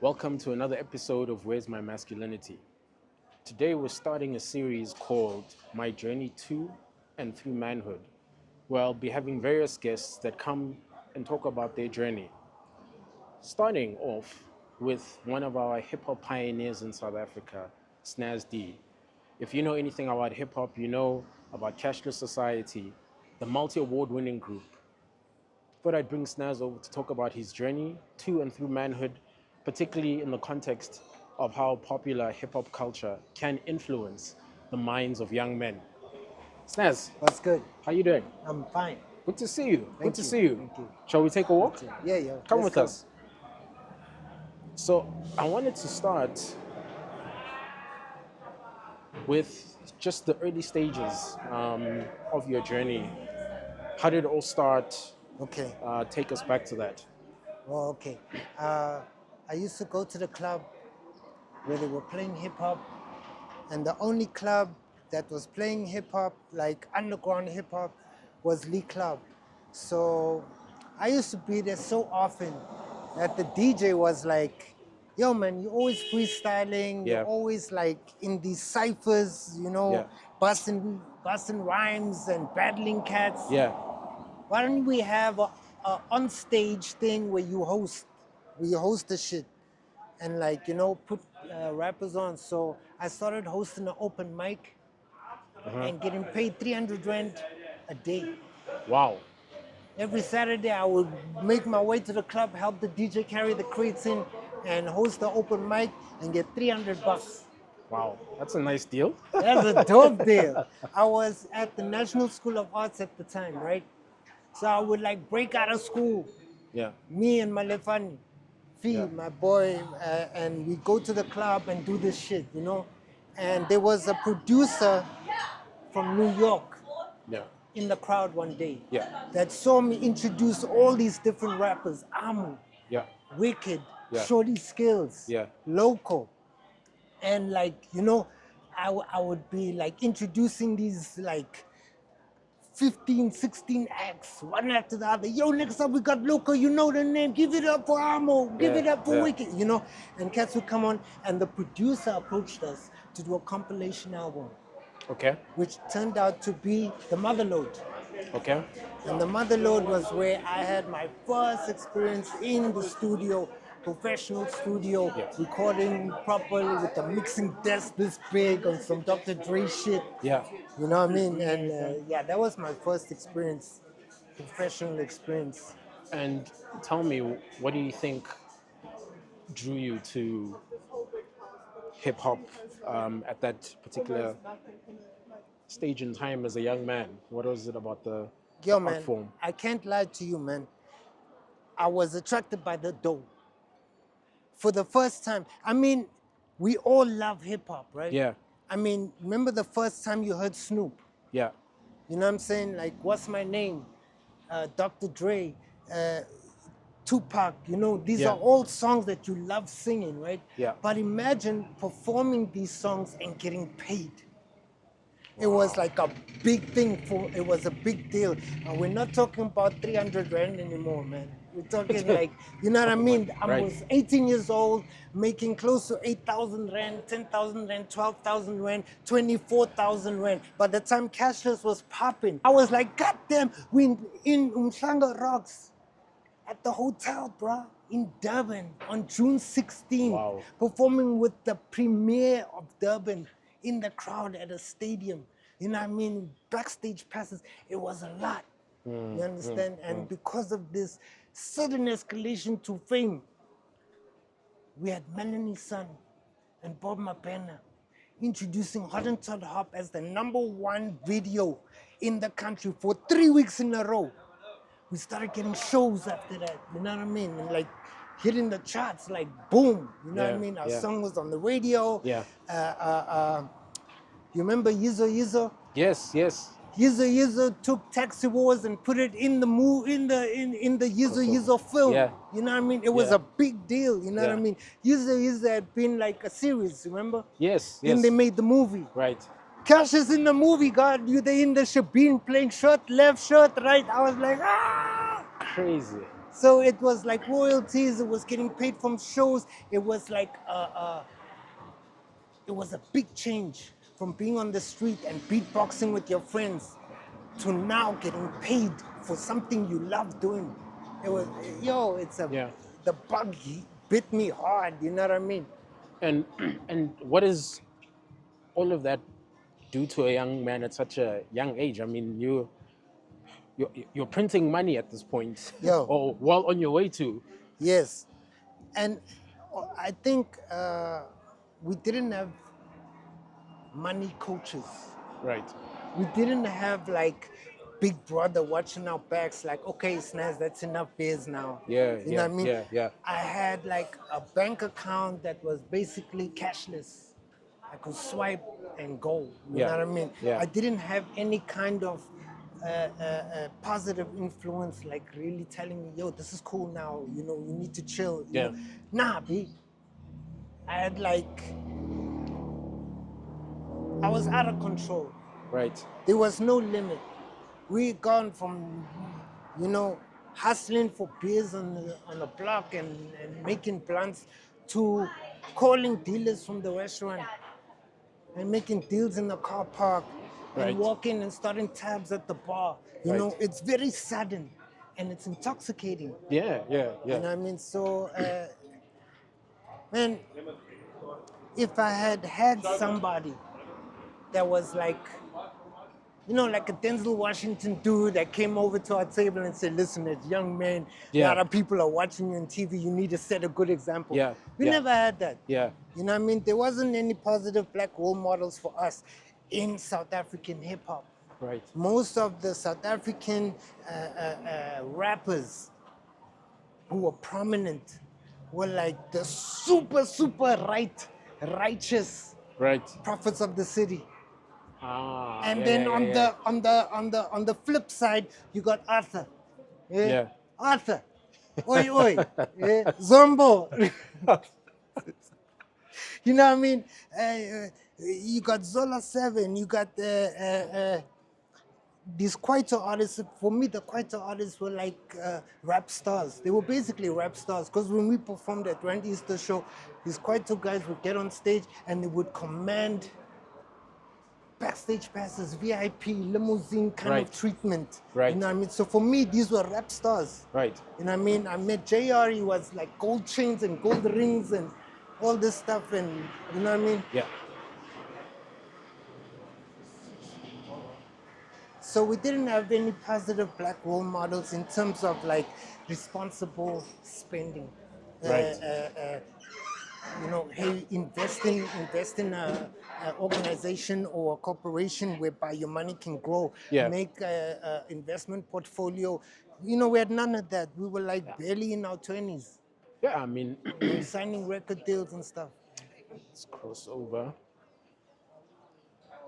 Welcome to another episode of Where's My Masculinity? Today we're starting a series called My Journey to and Through Manhood, where I'll be having various guests that come and talk about their journey. Starting off with one of our hip-hop pioneers in South Africa, Snazz D. If you know anything about hip-hop, you know about Cashless Society, the multi-award winning group. Thought I'd bring Snazz over to talk about his journey to and through manhood, particularly in the context of how popular hip-hop culture can influence the minds of young men. Snazz, What's good? how you doing? I'm fine. Good to see you. Thank Good to you. see you. Thank you. Shall we take a walk? Yeah. Come Let's with go. us. So I wanted to start with just the early stages of your journey. How did it all start? Okay. Take us back to that. Well, okay. I used to go to the club where they were playing hip hop, and the only club that was playing hip hop, like underground hip hop, was Lee Club. So I used to be there so often that the DJ was like, "Yo, man, you're always freestyling. Yeah. You're always like in these ciphers, Yeah. busting rhymes and battling cats. Yeah. Why don't we have a on-stage thing where you host the shit and put rappers on?" So I started hosting an open mic and getting paid 300 rand a day. Wow. Every Saturday I would make my way to the club, help the DJ carry the crates in, and host the open mic and get 300 bucks. Wow. That's a nice deal. That's a dope deal. I was at the National School of Arts at the time, right? So I would break out of school, Yeah. me and Malefani, Yeah. my boy, and we go to the club and do this shit, And there was a producer from New York Yeah. in the crowd one day Yeah. that saw me introduce all these different rappers: Amu, Yeah. Wicked, Yeah. Shorty Skills, Yeah. Loco. And I would be introducing these 15, 16 acts, one after the other. Yo, next up we got Loco, you know the name. Give it up for Amo, give Yeah, it up for yeah. Wicked, And cats would come on, and the producer approached us to do a compilation album, Okay. which turned out to be The Motherload. Okay. And The Motherload was where I had my first experience in the studio, professional studio, Yeah. recording properly with a mixing desk this big on some Dr. Dre shit. Yeah. You know what I mean? And that was my first experience, professional experience. And tell me, what do you think drew you to hip hop at that particular stage in time as a young man? What was it about the Yo, art man, form? I can't lie to you, man. I was attracted by the dough. For the first time, I mean, we all love hip hop, right? Yeah. I mean, remember the first time you heard Snoop? Yeah. You know what I'm saying? Like, What's My Name? Dr. Dre, Tupac, these Yeah. are all songs that you love singing, right? Yeah. But imagine performing these songs and getting paid. It was like a big thing it was a big deal. And we're not talking about 300 rand anymore, man. We're talking you know what I mean? I Right. was 18 years old, making close to 8,000 rand, 10,000 rand, 12,000 rand, 24,000 rand. By the time Cashless was popping, I was like, God damn, we in Umhlanga Rocks at the hotel, bro, in Durban on June 16th, Wow. performing with the premier of Durban in the crowd at a stadium. You know what I mean? Backstage passes. It was a lot. You understand? And because of this sudden escalation to fame, we had Melanie's son and Bob Mapena introducing Hot and Todd Hop as the #1 video in the country for 3 weeks in a row. We started getting shows after that, you know what I mean? And hitting the charts, boom, you know what I Yeah, mean? Our yeah. song was on the radio. Yeah. You remember Yizo? Yes. Yes. Yizo took Taxi Wars and put it in the in the Yizo film. Yeah. You know what I mean? It was Yeah. a big deal, you know what I Yeah. mean? Yizo had been a series, remember? Yes. Then Yes. they made the movie. Right. Cash is in the movie, God. They in the Shabin playing shirt, left shirt, right. I was like, ah! Crazy. So it was like royalties. It was getting paid from shows. It was like it was a big change from being on the street and beatboxing with your friends to now getting paid for something you love doing. It was, yo, Yeah. the bug bit me hard, you know what I mean? And and what is all of that do to a young man at such a young age? I mean, you're printing money at this point, Yo, or well on your way to. yes. And I think we didn't have money coaches. Right. We didn't have like Big Brother watching our backs, like, okay, Snazz, that's enough beers now. Yeah, You know yeah, what I mean? yeah, yeah. I had like a bank account that was basically cashless. I could swipe and go. You Yeah, know what I mean? yeah. I didn't have any kind of positive influence, like really telling me, yo, this is cool now. You know, you need to chill. You Yeah. know, nah, B. I had like, I was out of control. Right. There was no limit. We gone from, you know, hustling for beers on the block and making plans to calling dealers from the restaurant and making deals in the car park and Right. walking and starting tabs at the bar. You Right. know, it's very sudden and it's intoxicating. Yeah, yeah, You yeah. know what I mean? So, man, if I had somebody that was like, you know, like a Denzel Washington dude that came over to our table and said, listen, as young men, a Yeah. lot of people are watching you on TV. You need to set a good example. Yeah, We yeah. never had that. Yeah. You know what I mean? There wasn't any positive black role models for us in South African hip hop. Right. Most of the South African rappers who were prominent were like the super righteous Right. prophets of the city. Ah. And Yeah, then yeah, yeah, on the flip side, you got Arthur. yeah. Yeah. Arthur. Oi oi. Zombo. You know what I mean? You got Zola 7, you got these Kwaito artists. For me, the Kwaito artists were like rap stars. They were basically rap stars because when we performed at Grand Easter show, these Kwaito guys would get on stage and they would command backstage passes, VIP, limousine kind Right. of treatment. Right. You know what I mean? So for me, these were rap stars. Right. You know what I mean? I met JR, he was like gold chains and gold rings and all this stuff, and you know what I mean? Yeah. So we didn't have any positive black role models in terms of like responsible spending. Right. You know, hey, invest in a organization or a corporation whereby your money can grow. Yeah. Make a investment portfolio. You know, we had none of that. We were like barely in our 20s. Yeah. I mean, We were signing record deals and stuff. let's cross over.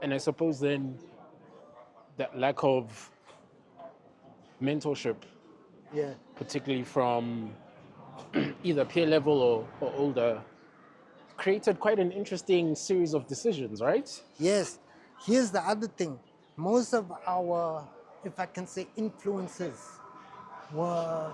And I suppose then that lack of mentorship, Yeah. particularly from either peer level or older, created quite an interesting series of decisions, right? Yes. Here's the other thing. Most of our, if I can say, influences were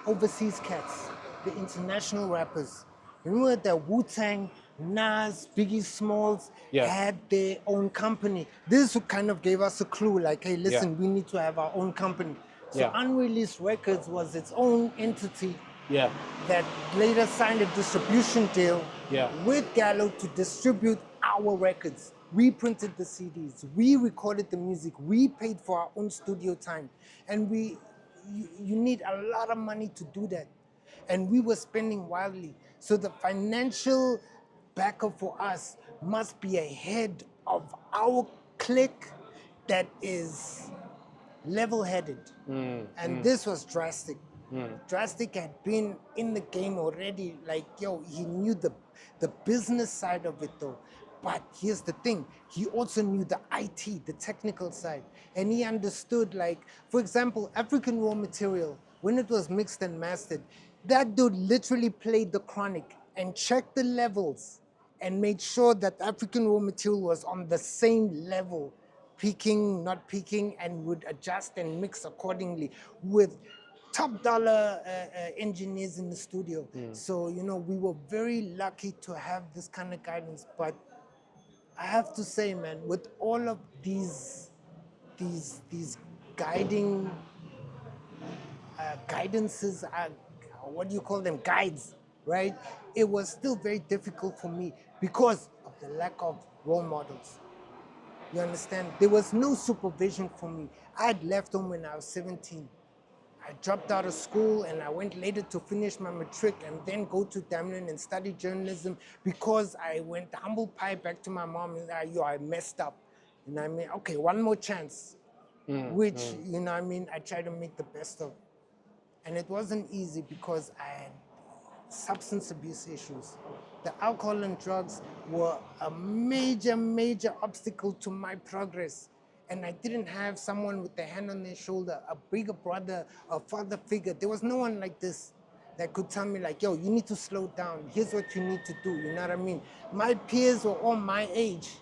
overseas cats, the international rappers. Remember that Wu-Tang, Nas, Biggie Smalls Yeah. had their own company. This kind of gave us a clue, like, hey, listen, Yeah. we need to have our own company. So Yeah. Unreleased Records was its own entity Yeah. that later signed a distribution deal Yeah. with Gallo to distribute our records. We printed the CDs, we recorded the music, we paid for our own studio time. And you need a lot of money to do that. And we were spending wildly. So the financial backer for us must be ahead of our clique that is level-headed. And this was Drastic. Drastic had been in the game already. Like, yo, he knew the business side of it though. But here's the thing, he also knew the IT, the technical side. And he understood, like, for example, African Raw Material, when it was mixed and mastered, that dude literally played the Chronic and checked the levels and made sure that African Raw Material was on the same level, peaking, not peaking, and would adjust and mix accordingly with top dollar engineers in the studio. So, you know, we were very lucky to have this kind of guidance. But I have to say, man, with all of these guiding guidances, what do you call them? Guides, right? It was still very difficult for me because of the lack of role models. You understand? There was no supervision for me. I had left home when I was 17. I dropped out of school and I went later to finish my matric and then go to Damlin and study journalism because I went humble pie back to my mom and I messed up. You know what I mean? Okay, one more chance. Which, you know what I mean, I tried to make the best of. And it wasn't easy because I had substance abuse issues. The alcohol and drugs were a major, major obstacle to my progress. And I didn't have someone with a hand on their shoulder, a bigger brother, a father figure. There was no one like this that could tell me like, yo, you need to slow down. Here's what you need to do, you know what I mean? My peers were all my age,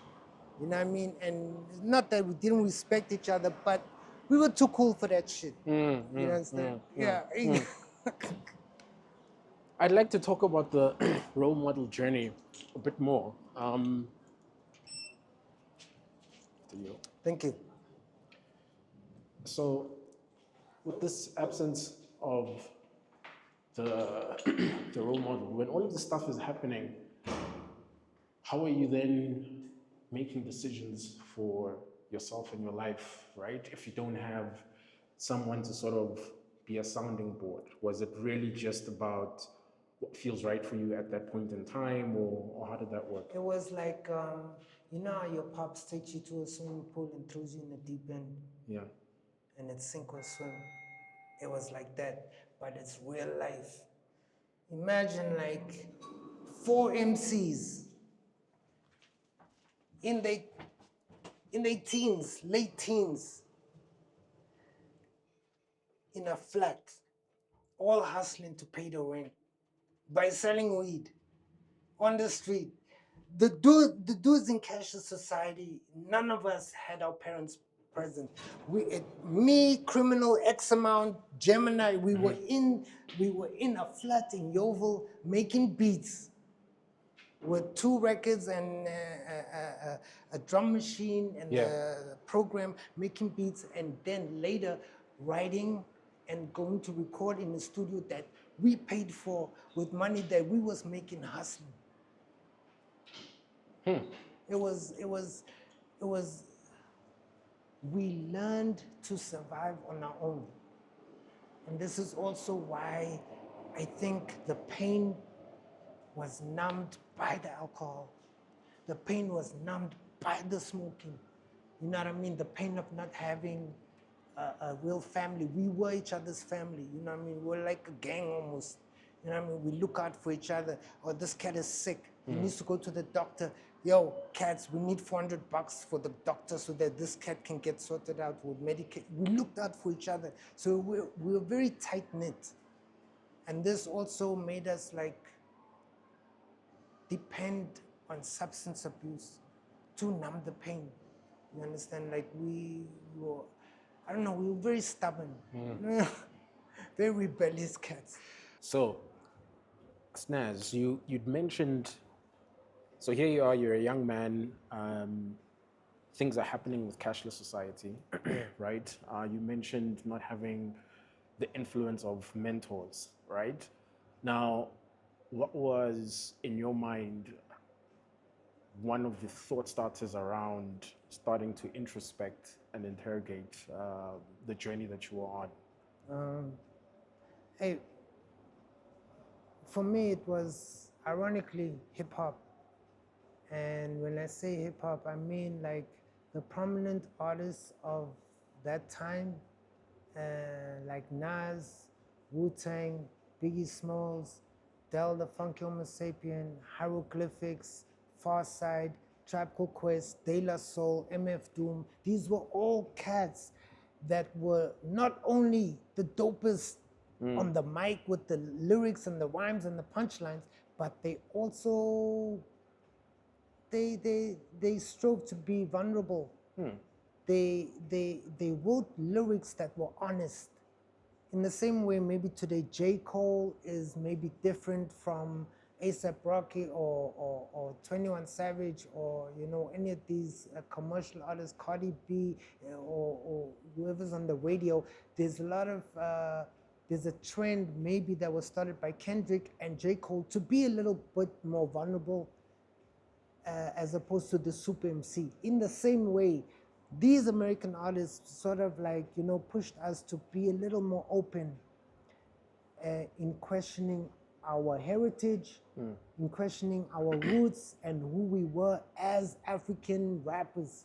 you know what I mean? And not that we didn't respect each other, but we were too cool for that shit. You understand? Yeah. I'd like to talk about the role model journey a bit more. Thank you. So, with this absence of the the role model, when all of this stuff is happening, how are you then making decisions for yourself and your life, right? If you don't have someone to sort of be a sounding board, was it really just about what feels right for you at that point in time, or how did that work? It was like, you know how your pops takes you to a swimming pool and throws you in the deep end? Yeah. And it's sink or swim. It was like that, but it's real life. Imagine like 4 MCs in their teens, late teens, in a flat, all hustling to pay the rent by selling weed on the street. The dudes in cashless society, none of us had our parents present. Me, criminal X amount, Gemini, we were in a flat in Yeovil making beats with 2 records and a drum machine and a program, making beats, and then later writing and going to record in the studio that we paid for with money that we was making hustling. It was, we learned to survive on our own. And this is also why I think the pain was numbed by the alcohol. The pain was numbed by the smoking. You know what I mean? The pain of not having a real family. We were each other's family. You know what I mean? We're like a gang almost. You know what I mean? We look out for each other. Oh, this cat is sick. He needs to go to the doctor. Yo, cats, we need $400 for the doctor so that this cat can get sorted out with Medicaid. We looked out for each other. So we were very tight-knit. And this also made us like depend on substance abuse to numb the pain. You understand? Like we were, I don't know, we were very stubborn. Very rebellious cats. So, Snazz, you'd mentioned. So here you are. You're a young man. Things are happening with cashless society, right? You mentioned not having the influence of mentors, right? Now, what was in your mind one of the thought starters around starting to introspect and interrogate the journey that you were on? Hey, for me, it was ironically hip hop. And when I say hip hop, I mean like the prominent artists of that time, like Nas, Wu-Tang, Biggie Smalls, Del the Funky Homo Sapien, Hieroglyphics, Farside, Tribe Called Quest, De La Soul, MF Doom. These were all cats that were not only the dopest on the mic with the lyrics and the rhymes and the punchlines, but they also they strove to be vulnerable. They wrote lyrics that were honest. in the same way, maybe today J. Cole is maybe different from A$AP Rocky or 21 Savage or any of these commercial artists, Cardi B or whoever's on the radio. There's a lot of there's a trend maybe that was started by Kendrick and J. Cole to be a little bit more vulnerable as opposed to the super MC. In the same way, these American artists sort of like, pushed us to be a little more open in questioning our heritage, in questioning our roots and who we were as African rappers,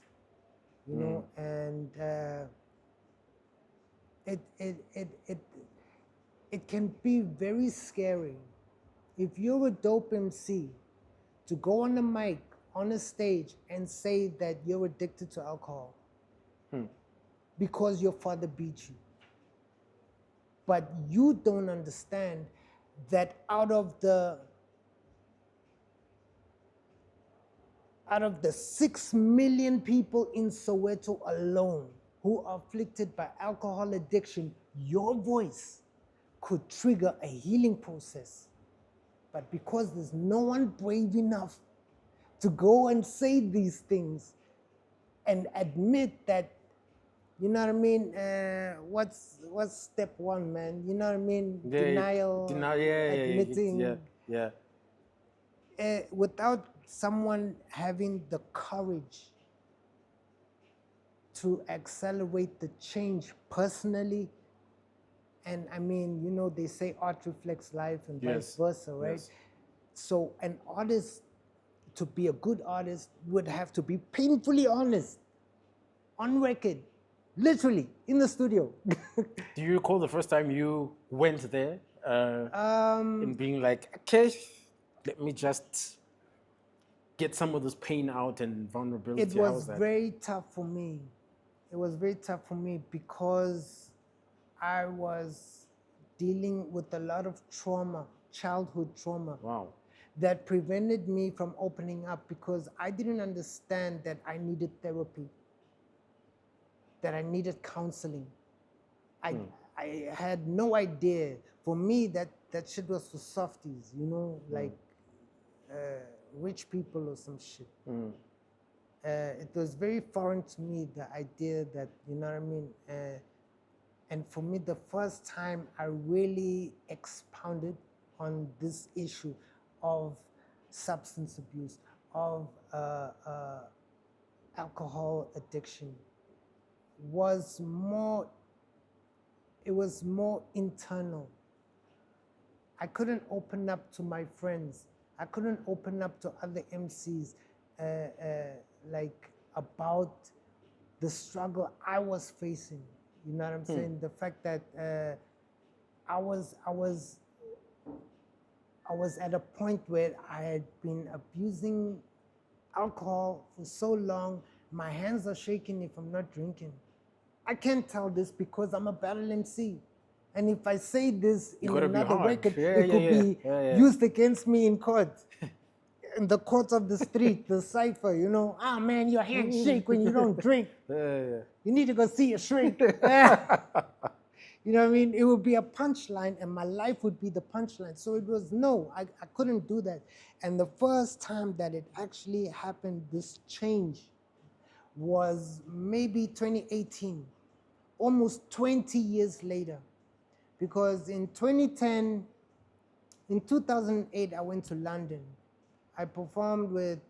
and it can be very scary if you're a dope MC to go on the mic, on a stage, and say that you're addicted to alcohol because your father beat you. But you don't understand that out of the 6 million people in Soweto alone who are afflicted by alcohol addiction, your voice could trigger a healing process. But because there's no one brave enough to go and say these things and admit that, you know what I mean? What's step one, man? You know what I mean? Denial, admitting. Without someone having the courage to accelerate the change personally, and I mean, they say art reflects life and vice versa, right? Yes. So an artist, to be a good artist, would have to be painfully honest, on record, literally, in the studio. Do you recall the first time you went there and being like, okay, let me just get some of this pain out and vulnerability? It was very tough for me. It was very tough for me because I was dealing with a lot of trauma, childhood trauma. Wow. That prevented me from opening up because I didn't understand that I needed therapy, that I needed counseling. I had no idea. For me, that shit was for softies, like rich people or some shit. It was very foreign to me, the idea that, you know what I mean? And for me, the first time I really expounded on this issue of substance abuse, of alcohol addiction, was more internal. I couldn't open up to my friends. I couldn't open up to other MCs like about the struggle I was facing. You know what I'm saying? The fact that I was at a point where I had been abusing alcohol for so long, my hands are shaking if I'm not drinking. I can't tell this because I'm a battle MC. And if I say this in another record, it could be used against me in court. In the court of the street, the cipher, ah, man, your hands shake when you don't drink. You need to go see a shrink. You know what I mean? It would be a punchline and my life would be the punchline. So it was, no, I couldn't do that. And the first time that it actually happened, this change, was maybe 2018, almost 20 years later. Because in 2008, I went to London. I performed with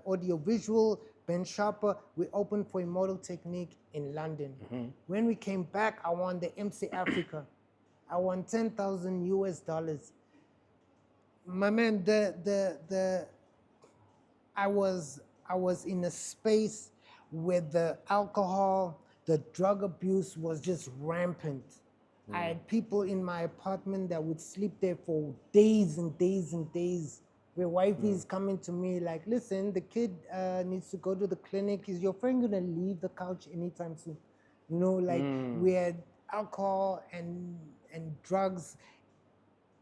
Audiovisual, Ben Sharper. We opened for Immortal Technique in London. When we came back, I won the MC Africa. I won $10,000 US. My man, I was in a space where the alcohol, the drug abuse was just rampant. I had people in my apartment that would sleep there for days and days and days. Where wifey's coming to me like, listen, the kid needs to go to the clinic. Is your friend gonna leave the couch anytime soon? We had alcohol and drugs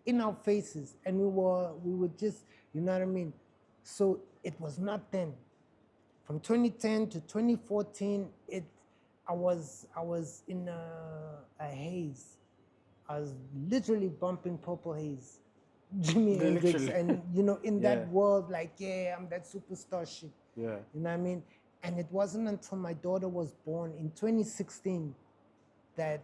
in our faces, and we were just, you know what I mean? So it was not then. From 2010 to 2014, I was in a haze. I was literally bumping Purple Haze, Jimi Hendrix, Literally. and in Yeah. that world, like, yeah, I'm that superstar shit. Yeah. You know what I mean? And it wasn't until my daughter was born in 2016 that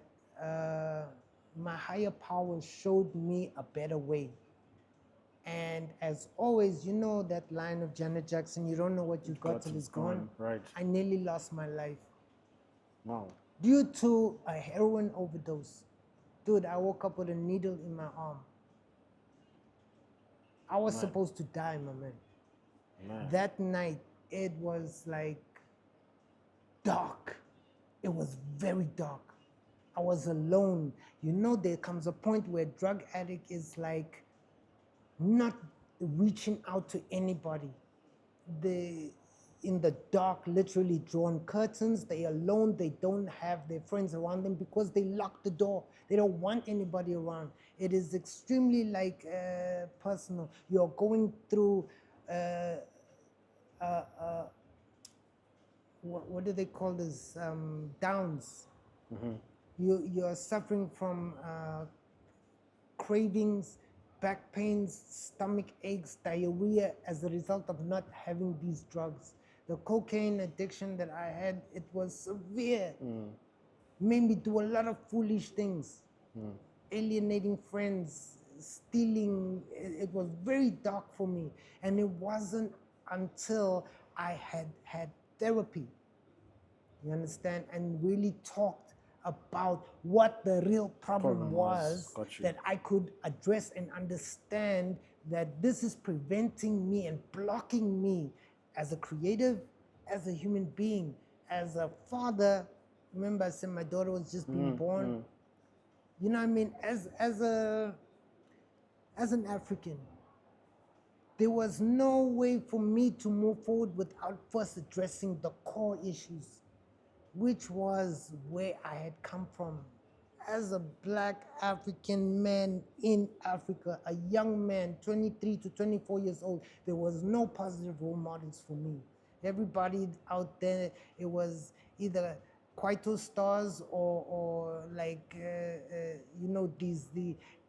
my higher power showed me a better way. And as always, that line of Janet Jackson, you don't know what you got till it's gone. Right. I nearly lost my life Wow. due to a heroin overdose. Dude, I woke up with a needle in my arm. I was Man. supposed to die, my man. Man. That night, it was like dark. It was very dark. I was alone. There comes a point where drug addict is like not reaching out to anybody. In the dark, literally drawn curtains, they alone, they don't have their friends around them because they lock the door. They don't want anybody around. It is extremely like personal. You're going through what do they call this? Downs. You're suffering from cravings, back pains, stomach aches, diarrhea as a result of not having these drugs. The cocaine addiction that I had, it was severe. Made me do a lot of foolish things, alienating friends, stealing. It was very dark for me. And it wasn't until I had therapy, you understand, and really talked about what the real problem was Got you. that I could address and understand that this is preventing me and blocking me as a creative, as a human being, as a father. Remember I said my daughter was just being born. You know what I mean? As an African, there was no way for me to move forward without first addressing the core issues, which was where I had come from. As a black African man in Africa, a young man, 23 to 24 years old, there was no positive role models for me. Everybody out there, it was either Kwaito stars or like,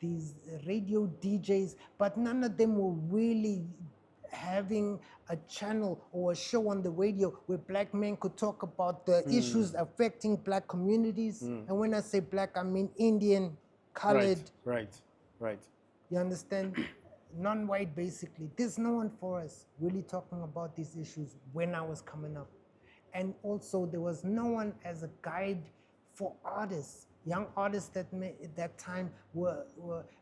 these radio DJs, but none of them were really having a channel or a show on the radio where black men could talk about the issues affecting black communities. And when I say black, I mean Indian, colored, Right. you understand? Non-white, basically. There's no one for us really talking about these issues when I was coming up. And also, there was no one as a guide for artists. Young artists that at that time were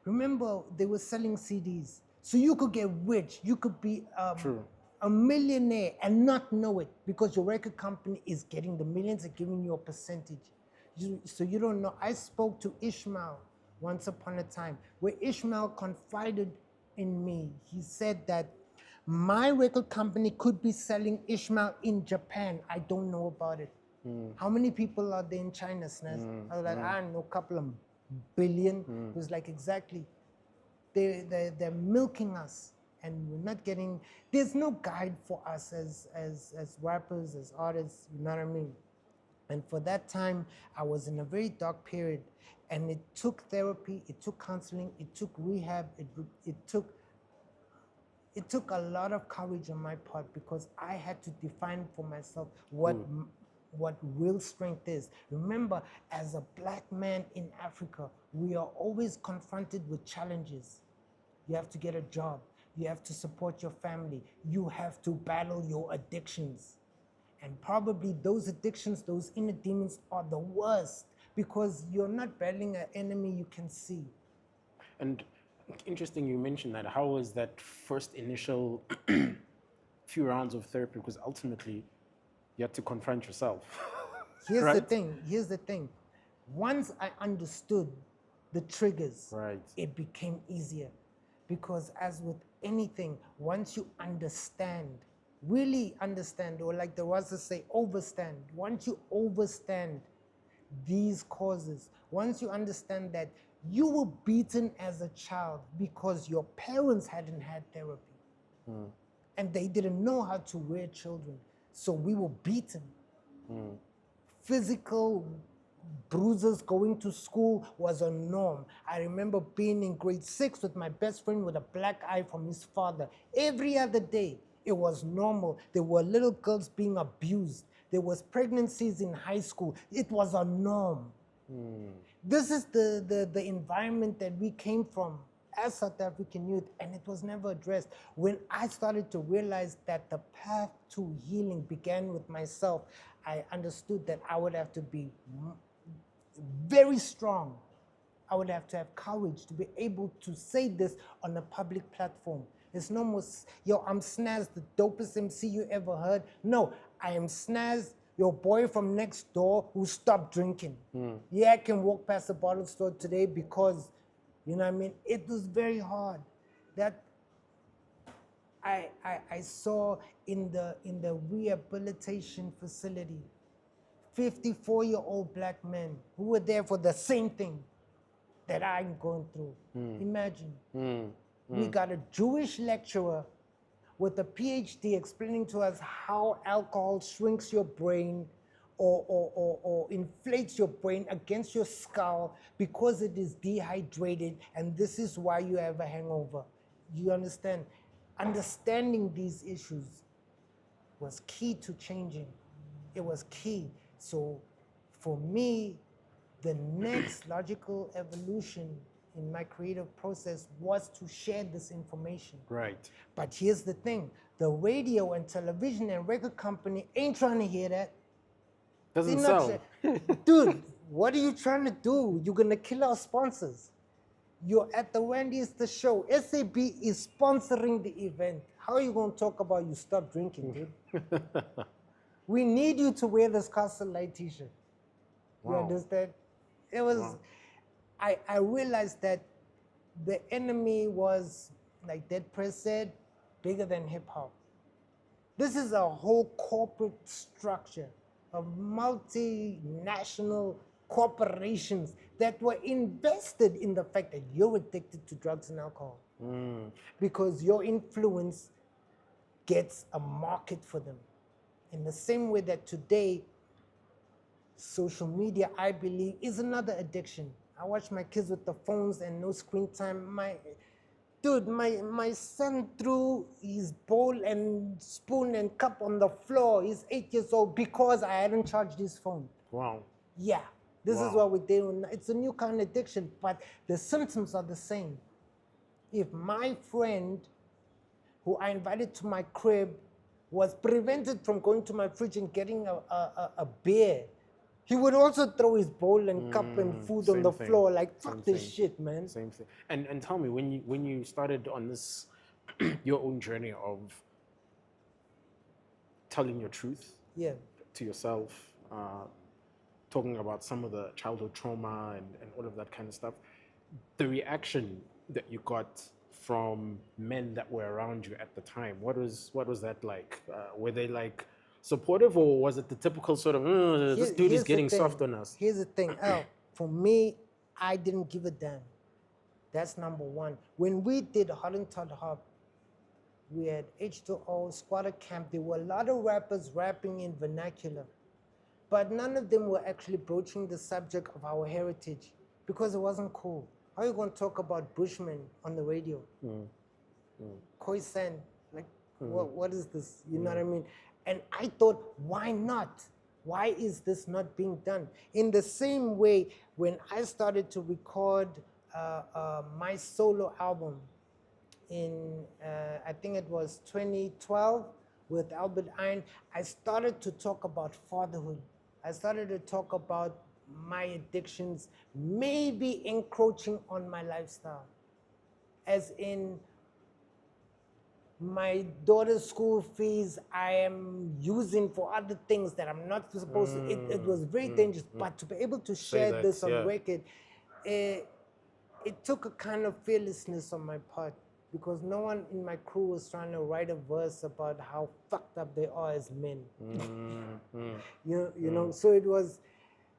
remember, they were selling CDs. So you could get rich. You could be a millionaire and not know it because your record company is getting the millions and giving you a percentage. So you don't know. I spoke to Ishmael once upon a time, where Ishmael confided in me. He said that my record company could be selling Ishmael in Japan. I don't know about it. How many people are there in China, Snazz? I was like, I don't know, a couple of billion. It was like, exactly. They're milking us, and we're not getting. There's no guide for us as rappers, as artists. You know what I mean? And for that time, I was in a very dark period, and it took therapy, it took counseling, it took rehab, it took a lot of courage on my part because I had to define for myself what real strength is. Remember, as a black man in Africa, we are always confronted with challenges. You have to get a job. You have to support your family. You have to battle your addictions. And probably those addictions, those inner demons are the worst because you're not battling an enemy you can see. And interesting you mentioned that. How was that first initial few rounds of therapy? Because ultimately, you had to confront yourself. Here's right? the thing. Once I understood the triggers, Right. it became easier. Because as with anything, once you understand, really understand, or like the Rasa say, overstand. Once you overstand these causes, once you understand that you were beaten as a child because your parents hadn't had therapy and they didn't know how to rear children, so we were beaten. Physical bruises going to school was a norm. I remember being in grade 6 with my best friend with a black eye from his father. Every other day, it was normal. There were little girls being abused. There was pregnancies in high school. It was a norm. This is the environment that we came from as South African youth, and it was never addressed. When I started to realize that the path to healing began with myself, I understood that I would have to be very strong. I would have to have courage to be able to say this on a public platform. It's no more, yo, I'm Snazz, the dopest MC you ever heard. No, I am Snazz, your boy from next door who stopped drinking. Yeah, I can walk past the bottle store today because, you know what I mean? It was very hard. That I saw in the rehabilitation facility, 54-year-old black men who were there for the same thing that I'm going through. Imagine. We got a Jewish lecturer with a PhD explaining to us how alcohol shrinks your brain or inflates your brain against your skull because it is dehydrated, and this is why you have a hangover. You understand? Understanding these issues was key to changing. It was key. So for me, the next logical evolution in my creative process was to share this information. Right. But here's the thing, the radio and television and record company ain't trying to hear that. Doesn't They're not sell. Dude, what are you trying to do? You're gonna kill our sponsors. You're at the Wendy's the show. SAB is sponsoring the event. How are you gonna talk about you stop drinking, dude? We need you to wear this Castle Light t-shirt. You Wow. understand? It was, Wow. I realized that the enemy was, like Dead Press said, bigger than hip hop. This is a whole corporate structure of multinational corporations that were invested in the fact that you're addicted to drugs and alcohol. Because your influence gets a market for them. In the same way that today, social media, I believe, is another addiction. I watch my kids with the phones and no screen time. My son threw his bowl and spoon and cup on the floor. He's 8 years old because I hadn't charged his phone. Wow. Yeah, this is Wow. what we do. It's a new kind of addiction, but the symptoms are the same. If my friend who I invited to my crib was prevented from going to my fridge and getting a beer, he would also throw his bowl and cup and food on Same the thing. floor. Like, fuck Same this thing. shit, man. Same thing. And tell me, when you started on this your own journey of telling your truth Yeah. to yourself, talking about some of the childhood trauma and all of that kind of stuff, the reaction that you got from men that were around you at the time, what was that like? Were they like supportive, or was it the typical sort of this dude is Here's the getting thing. soft on us? Here's the thing. For me, I didn't give a damn. That's number one. When we did Hot and Tot Hop, we had H2O, Squatter Camp. There were a lot of rappers rapping in vernacular, but none of them were actually broaching the subject of our heritage because it wasn't cool. How are you going to talk about Bushmen on the radio? Khoisan, like, what is this? You know what I mean? And I thought, why not? Why is this not being done? In the same way, when I started to record my solo album in, I think it was 2012 with Albert Ein, I started to talk about fatherhood. I started to talk about my addictions maybe encroaching on my lifestyle. As in, my daughter's school fees I am using for other things that I'm not supposed to. It was very dangerous, but to be able to share that, this on yeah. record, it took a kind of fearlessness on my part, because no one in my crew was trying to write a verse about how fucked up they are as men. You know, so it was,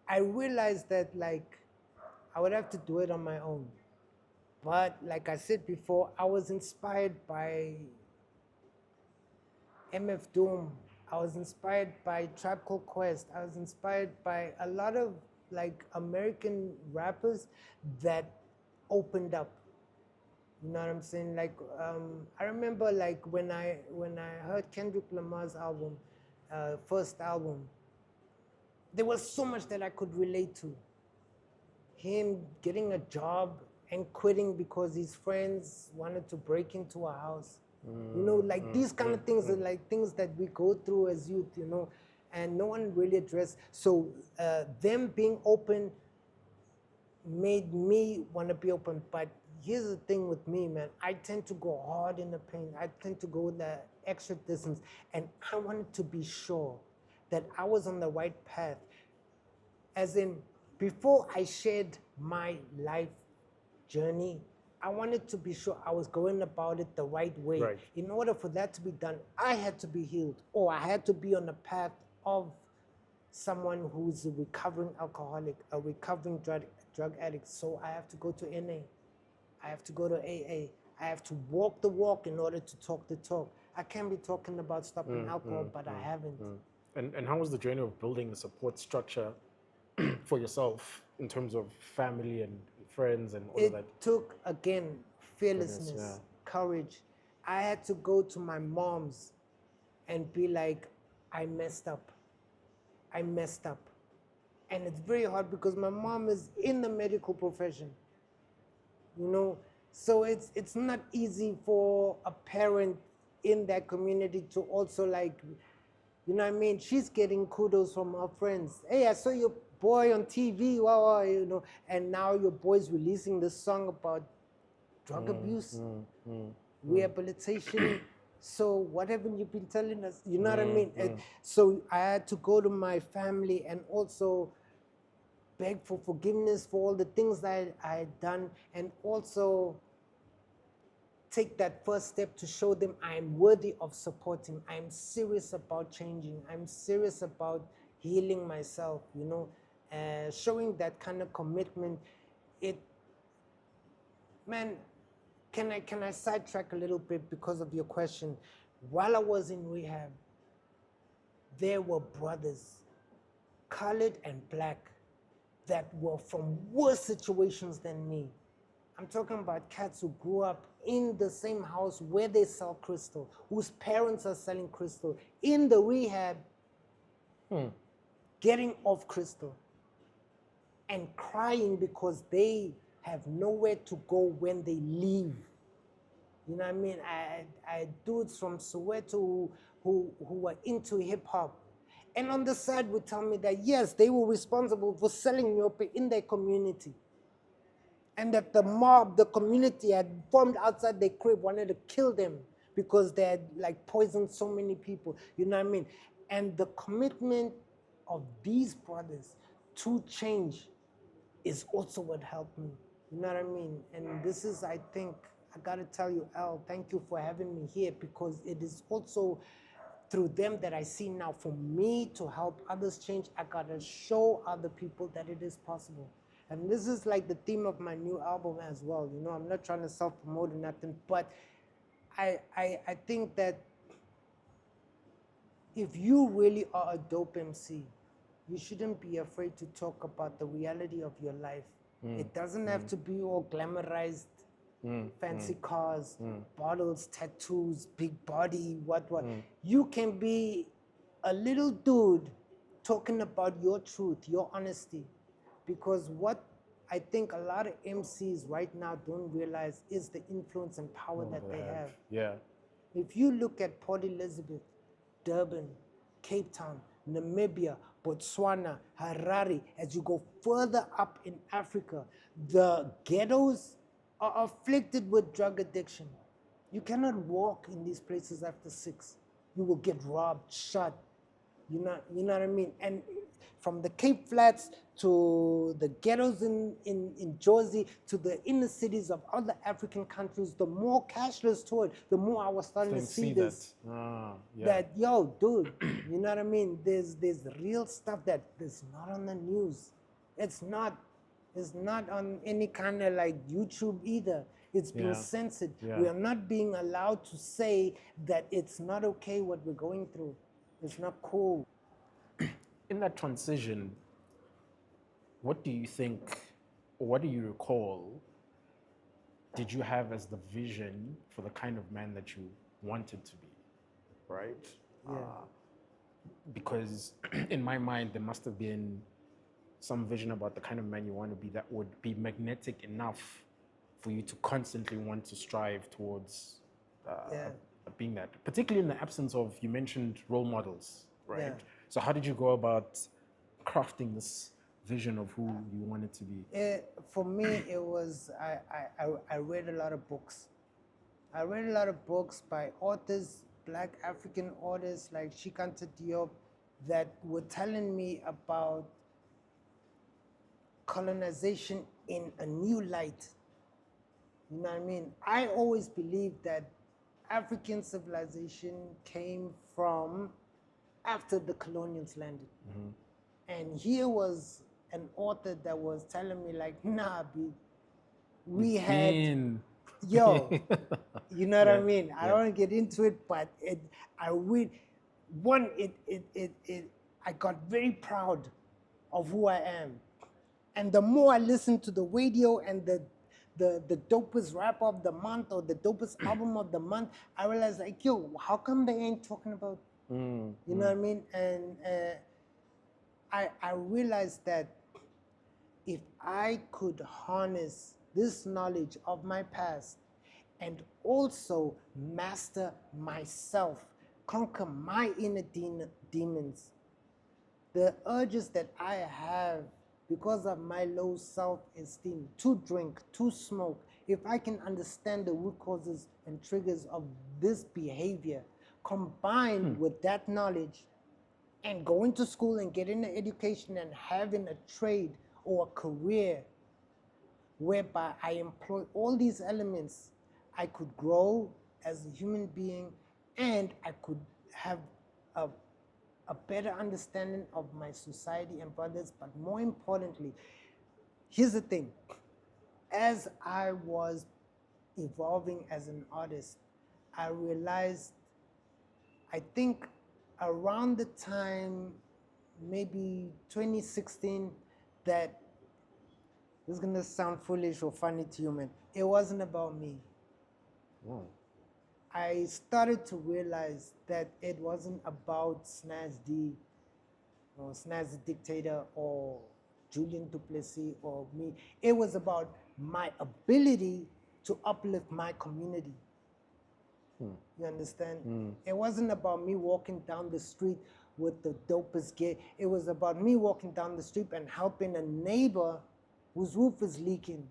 I realized that, like, I would have to do it on my own. But like I said before, I was inspired by MF Doom. I was inspired by Tribe Called Quest. I was inspired by a lot of like American rappers that opened up. You know what I'm saying? Like I remember like when I heard Kendrick Lamar's album, first album, there was so much that I could relate to. Him getting a job and quitting because his friends wanted to break into a house. You know, like these kind of things are like things that we go through as youth, you know, and no one really addressed. So them being open made me want to be open. But here's the thing with me, man. I tend to go hard in the pain. I tend to go the extra distance. And I wanted to be sure that I was on the right path. As in, before I shared my life journey, I wanted to be sure I was going about it the right way. Right. In order for that to be done, I had to be healed, or I had to be on the path of someone who's a recovering alcoholic, a recovering drug addict. So I have to go to NA. I have to go to AA. I have to walk the walk in order to talk the talk. I can't be talking about stopping alcohol, but I haven't. And how was the journey of building a support structure for yourself in terms of family and friends and all of that? It took, again, fearlessness, courage. I had to go to my mom's and be like, I messed up. I messed up. And it's very hard because my mom is in the medical profession, you know? So it's not easy for a parent in that community to also like, you know what I mean? She's getting kudos from her friends. Hey, I saw your boy on TV, wow, you know, and now your boy's releasing this song about drug abuse, rehabilitation. So what haven't you been telling us? You know what I mean? And so I had to go to my family and also beg for forgiveness for all the things that I had done, and also take that first step to show them I'm worthy of supporting. I'm serious about changing. I'm serious about healing myself, you know, showing that kind of commitment. Man, can I sidetrack a little bit because of your question? While I was in rehab, there were brothers, colored and black, that were from worse situations than me. I'm talking about cats who grew up in the same house where they sell crystal, whose parents are selling crystal, in the rehab, getting off crystal, and crying because they have nowhere to go when they leave. You know what I mean? I had dudes from Soweto who were into hip hop. And on the side would tell me that yes, they were responsible for selling nyope in their community. And that the mob, the community had formed outside their crib, wanted to kill them because they had like poisoned so many people. You know what I mean? And the commitment of these brothers to change is also what helped me. You know what I mean? And this is, I think, I gotta tell you, Al, thank you for having me here, because it is also through them that I see now, for me to help others change, I gotta show other people that it is possible. And this is like the theme of my new album as well. You know, I'm not trying to self-promote or nothing, but I think that if you really are a dope MC, you shouldn't be afraid to talk about the reality of your life. It doesn't have to be all glamorized, fancy cars, bottles, tattoos, big body, what. You can be a little dude talking about your truth, your honesty. Because what I think a lot of MCs right now don't realize is the influence and power that they have. Yeah. If you look at Port Elizabeth, Durban, Cape Town, Namibia, Botswana, Harare, as you go further up in Africa, the ghettos are afflicted with drug addiction. You cannot walk in these places after 6. You will get robbed, shot. You know what I mean? And from the Cape Flats to the ghettos in Jersey to the inner cities of other African countries, the more cashless to it, the more I was starting to see this. That, yo, dude, you know what I mean? There's real stuff that is not on the news. It's not on any kind of like YouTube either. It's being censored. We are not being allowed to say that it's not okay what we're going through. It's not cool. In that transition, what do you think, or what do you recall, did you have as the vision for the kind of man that you wanted to be, right? Yeah. Because in my mind, there must have been some vision about the kind of man you want to be that would be magnetic enough for you to constantly want to strive towards being that, particularly in the absence of, you mentioned role models, right? Yeah. So how did you go about crafting this vision of who you wanted to be? For me, it was, I read a lot of books. I read a lot of books by authors, Black African authors like Shikanta Diop, that were telling me about colonization in a new light. You know what I mean? I always believed that African civilization came from after the colonials landed. And here was an author that was telling me like, nah, B, we had, yo, you know what I mean? I don't want to get into it, but I got very proud of who I am. And the more I listened to the radio and the dopest rap of the month or the dopest album of the month, I realized like, yo, how come they ain't talking about, you know what I mean? And I realized that if I could harness this knowledge of my past and also master myself, conquer my inner demons, the urges that I have because of my low self-esteem to drink, to smoke, if I can understand the root causes and triggers of this behavior, combined with that knowledge, and going to school and getting an education and having a trade or a career whereby I employ all these elements, I could grow as a human being and I could have a better understanding of my society and brothers. But more importantly, here's the thing. As I was evolving as an artist, I realized, I think around the time, maybe 2016, that this is gonna sound foolish or funny to you, man. It wasn't about me. Wow. I started to realize that it wasn't about Snazz D or Snazz the Dictator or Julian Duplessis or me. It was about my ability to uplift my community. You understand? It wasn't about me walking down the street with the dopest gear. It was about me walking down the street and helping a neighbor whose roof is leaking.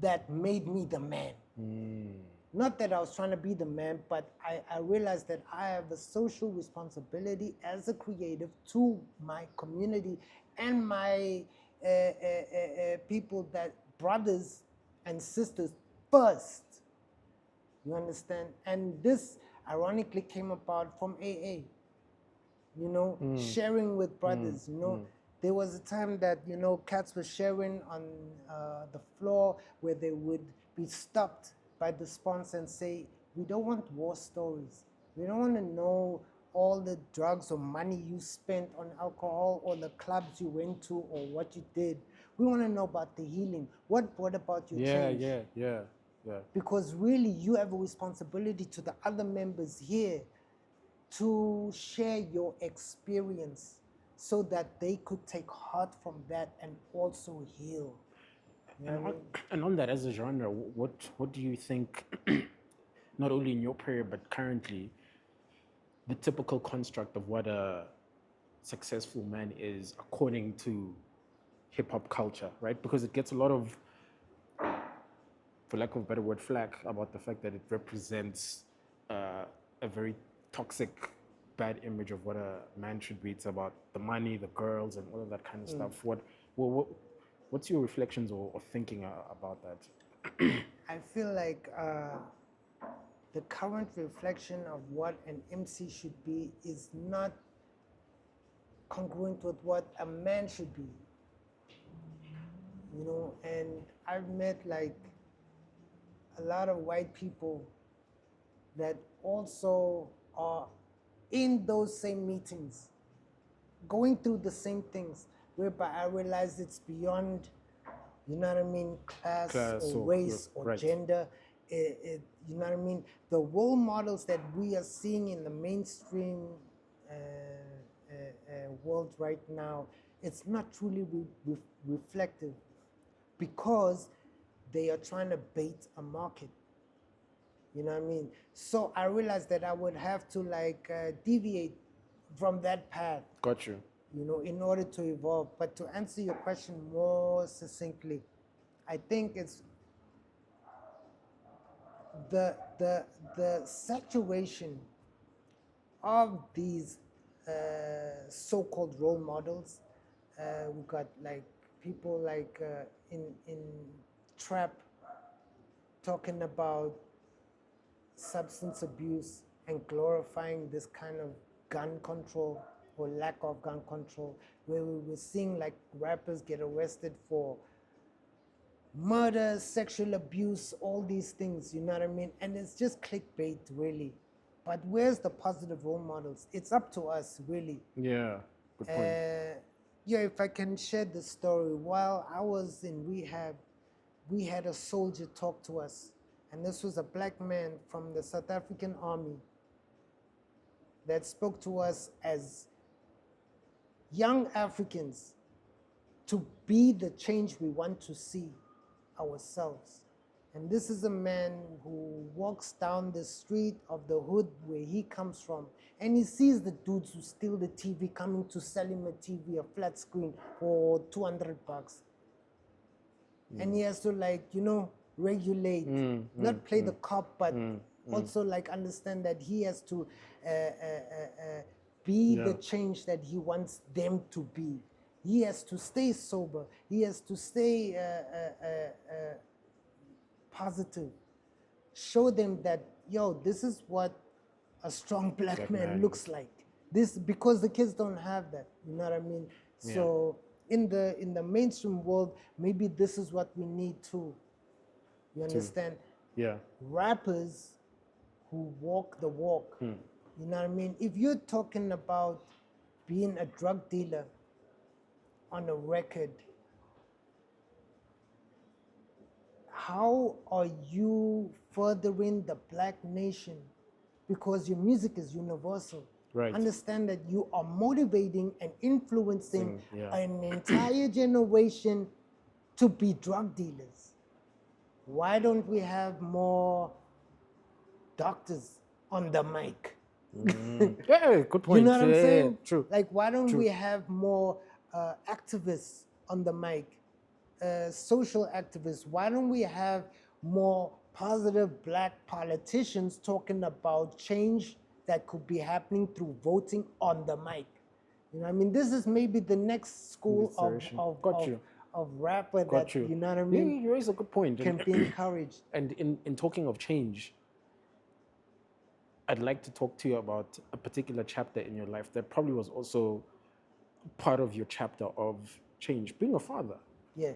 That made me the man. Not that I was trying to be the man, but I realized that I have a social responsibility as a creative to my community and my people, that brothers and sisters first. You understand? And this ironically came about from AA. You know, sharing with brothers, you know. There was a time that, you know, cats were sharing on the floor where they would be stopped by the sponsor and say, we don't want war stories. We don't want to know all the drugs or money you spent on alcohol or the clubs you went to or what you did. We want to know about the healing. What brought about your change? Yeah. Because really you have a responsibility to the other members here to share your experience so that they could take heart from that and also heal. You know what I mean? And on that, as a genre, what do you think, not only in your period but currently, the typical construct of what a successful man is according to hip hop culture, right? Because it gets a lot of, for lack of a better word, flack about the fact that it represents a very toxic, bad image of what a man should be. It's about the money, the girls, and all of that kind of stuff. What's your reflections or thinking about that? I feel like the current reflection of what an MC should be is not congruent with what a man should be. You know, and I've met like a lot of white people that also are in those same meetings, going through the same things, whereby I realized it's beyond, you know what I mean, class or or race or right. gender. You know what I mean? The role models that we are seeing in the mainstream world right now, it's not truly reflective, because they are trying to bait a market. You know what I mean? So I realized that I would have to deviate from that path, Got you. you know, in order to evolve. But to answer your question more succinctly, I think it's the saturation of these so-called role models. We got like people like in trap talking about substance abuse and glorifying this kind of gun control or lack of gun control, where we were seeing like rappers get arrested for murder, sexual abuse, all these things, you know what I mean? And it's just clickbait, really. But where's the positive role models? It's up to us, really. Yeah, good point. Yeah, if I can share the story, while I was in rehab, we had a soldier talk to us. And this was a black man from the South African Army that spoke to us as young Africans to be the change we want to see ourselves. And this is a man who walks down the street of the hood where he comes from, and he sees the dudes who steal the TV coming to sell him a TV, a flat screen, for $200. And he has to regulate, not play the cop, but also understand that he has to be the change that he wants them to be. He has to stay sober. He has to stay positive. Show them that, yo, this is what a strong black man looks like. This, because the kids don't have that, you know what I mean? Yeah. So in the mainstream world, maybe this is what we need too. You understand? Yeah. Rappers who walk the walk. You know what I mean? If you're talking about being a drug dealer on a record, how are you furthering the black nation? Because your music is universal. Right. Understand that you are motivating and influencing an entire generation to be drug dealers. Why don't we have more doctors on the mic? Yeah, good point. You know what I'm saying? Yeah, true. Like, why don't we have more activists on the mic? Social activists. Why don't we have more positive black politicians talking about change that could be happening through voting on the mic? You know, I mean, this is maybe the next school of rapper that, you know what I mean? You raise a good point. Can be encouraged. And in talking of change, I'd like to talk to you about a particular chapter in your life that probably was also part of your chapter of change, being a father. Yeah.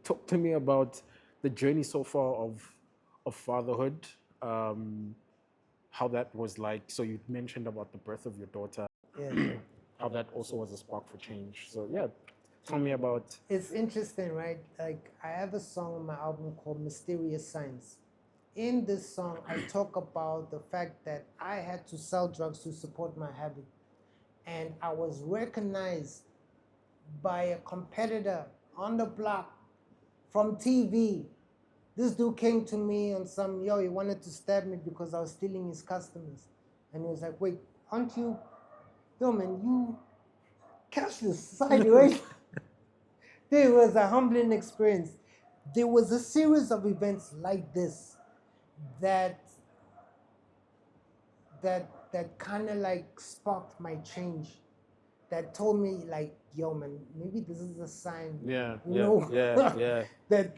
Talk to me about the journey so far of fatherhood, how that was like. So you mentioned about the birth of your daughter, how that also was a spark for change. So yeah, tell me about. It's interesting, right? Like, I have a song on my album called Mysterious Signs. In this song, I talk about the fact that I had to sell drugs to support my habit. And I was recognized by a competitor on the block from TV. This dude came to me on he wanted to stab me because I was stealing his customers. And he was like, wait, aren't you, man, you catch the side, right? It was a humbling experience. There was a series of events like this that kind of sparked my change, that told me yo, man, maybe this is a sign. That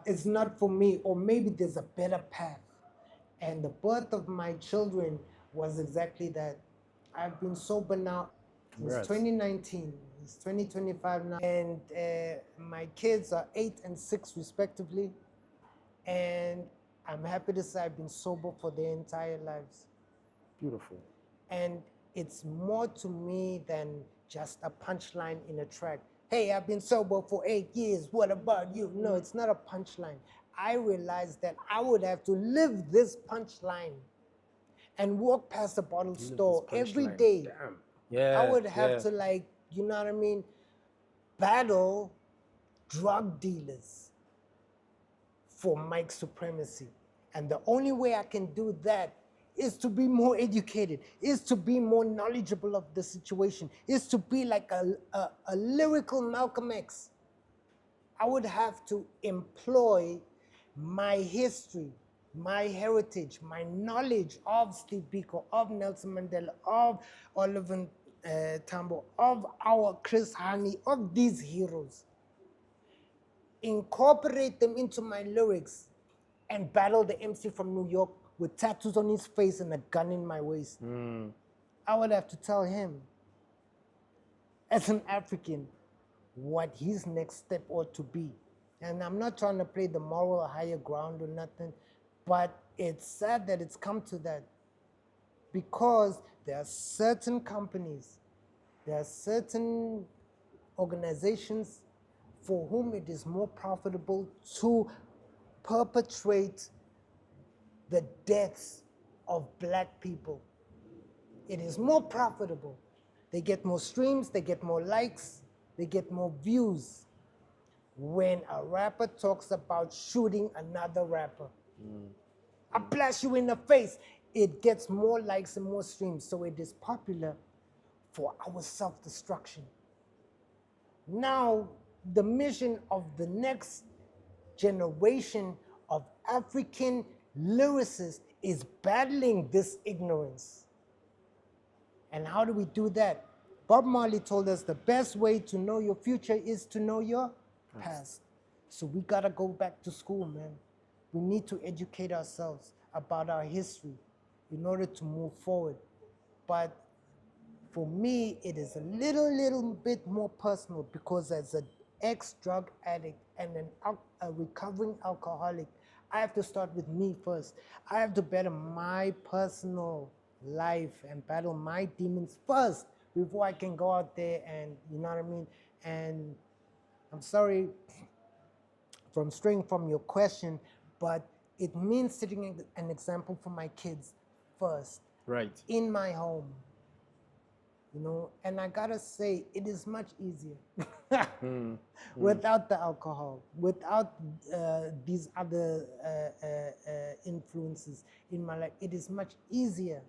it's not for me, or maybe there's a better path. And the birth of my children was exactly that. I've been sober now since 2019. It's 2025 now, and my kids are 8 and 6 respectively. And I'm happy to say I've been sober for their entire lives. Beautiful. And it's more to me than just a punchline in a track. Hey, I've been sober for 8 years. What about you? No, it's not a punchline. I realized that I would have to live this punchline and walk past the bottle store every punchline. day. Damn. I Yeah. would have yeah. to, like, you know what I mean, battle drug dealers for Mike supremacy. And the only way I can do that is to be more educated, is to be more knowledgeable of the situation, is to be like a lyrical Malcolm X. I would have to employ my history, my heritage, my knowledge of Steve Biko, of Nelson Mandela, of Oliver Tambo, of our Chris Hani, of these heroes, incorporate them into my lyrics, and battle the MC from New York with tattoos on his face and a gun in my waist. I would have to tell him, as an African, what his next step ought to be. And I'm not trying to play the moral higher ground or nothing, but it's sad that it's come to that, because there are certain companies, there are certain organizations for whom it is more profitable to perpetrate the deaths of black people. It is more profitable. They get more streams, they get more likes, they get more views when a rapper talks about shooting another rapper. I blast you in the face. It gets more likes and more streams, so it is popular for our self-destruction. Now, the mission of the next generation of African lyricists is battling this ignorance. And how do we do that? Bob Marley told us the best way to know your future is to know your past. So we gotta go back to school, man. We need to educate ourselves about our history in order to move forward. But for me, it is a little bit more personal, because as an ex-drug addict and a recovering alcoholic, I have to start with me first. I have to better my personal life and battle my demons first before I can go out there and, you know what I mean? And I'm sorry from straying from your question, but it means setting an example for my kids first. Right. In my home. You know, and I gotta say, it is much easier without the alcohol, without these other influences in my life. It is much easier,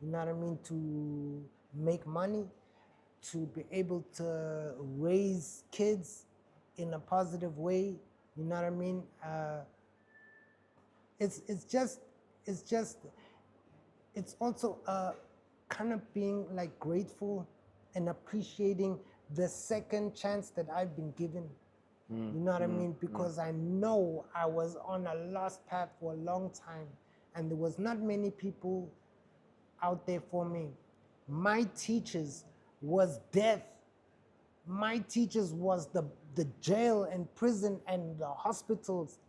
you know what I mean, to make money, to be able to raise kids in a positive way, you know what I mean. It's also kind of being like grateful and appreciating the second chance that I've been given. You know what I mean? Because I know I was on a lost path for a long time, and there was not many people out there for me. My teachers was death. My teachers was the jail and prison and the hospitals,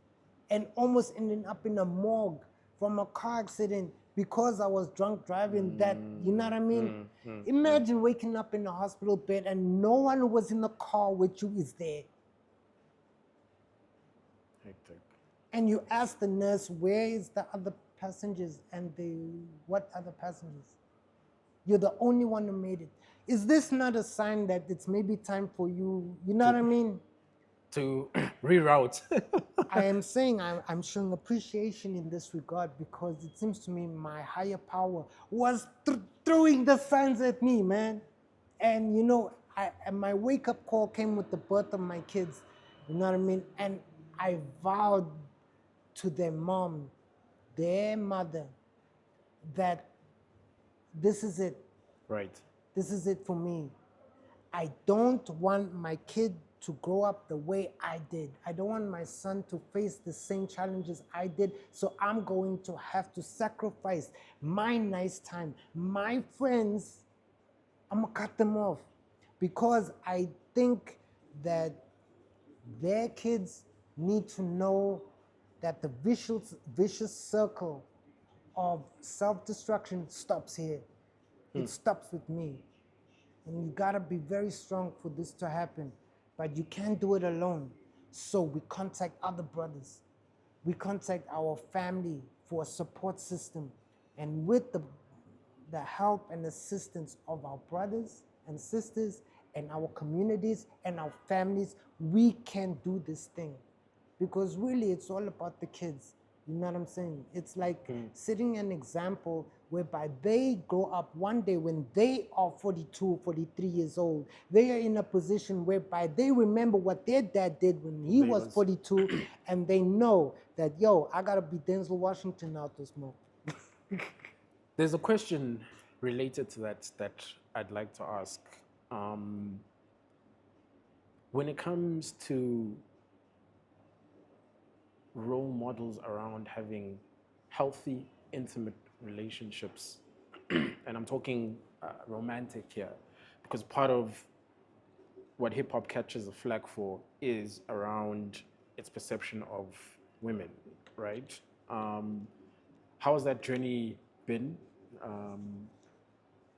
and almost ending up in a morgue from a car accident because I was drunk driving. That, you know what I mean? Imagine waking up in a hospital bed and no one who was in the car with you is there. Hectic. And you ask the nurse, where is the other passengers? And what other passengers? You're the only one who made it. Is this not a sign that it's maybe time for you, you know what I mean? To reroute. I am saying I'm showing appreciation in this regard, because it seems to me my higher power was throwing the signs at me, man. And you know, and my wake-up call came with the birth of my kids, you know what I mean? And I vowed to their mom, their mother, that this is it. Right. This is it for me. I don't want my kid to grow up the way I did. I don't want my son to face the same challenges I did. So I'm going to have to sacrifice my nice time. My friends, I'm gonna cut them off, because I think that their kids need to know that the vicious circle of self-destruction stops here. It stops with me. And you gotta be very strong for this to happen. But you can't do it alone. So we contact other brothers. We contact our family for a support system. And with the help and assistance of our brothers and sisters and our communities and our families, we can do this thing. Because really, it's all about the kids. You know what I'm saying? It's like setting an example whereby they grow up one day when they are 42, 43 years old. They are in a position whereby they remember what their dad did when he was 42, and they know that, yo, I gotta be Denzel Washington out to smoke. There's a question related to that I'd like to ask. When it comes to role models around having healthy, intimate relationships, and I'm talking romantic here, because part of what hip hop catches a flag for is around its perception of women, right? How has that journey been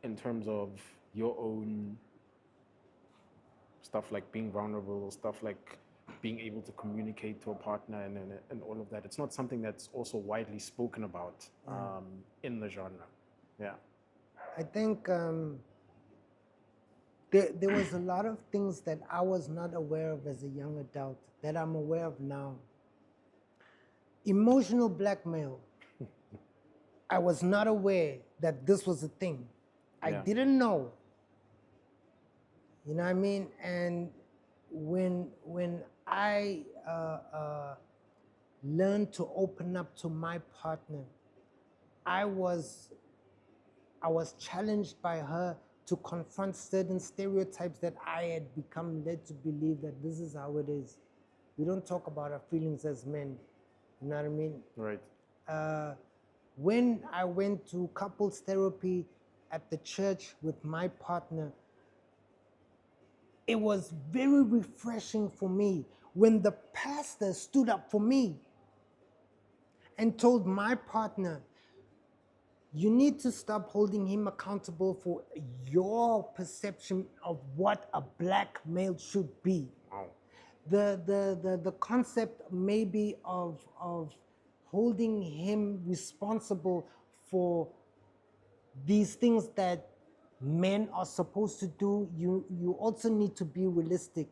in terms of your own stuff like being vulnerable, stuff like being able to communicate to a partner and all of that? It's not something that's also widely spoken about in the genre. Yeah. I think there was a lot of things that I was not aware of as a young adult that I'm aware of now. Emotional blackmail. I was not aware that this was a thing. I didn't know. You know what I mean? And when I learned to open up to my partner, I was challenged by her to confront certain stereotypes that I had become led to believe that this is how it is. We don't talk about our feelings as men. You know what I mean? Right. When I went to couples therapy at the church with my partner, it was very refreshing for me when the pastor stood up for me and told my partner, you need to stop holding him accountable for your perception of what a black male should be. Wow. The concept maybe of holding him responsible for these things that men are supposed to do, you also need to be realistic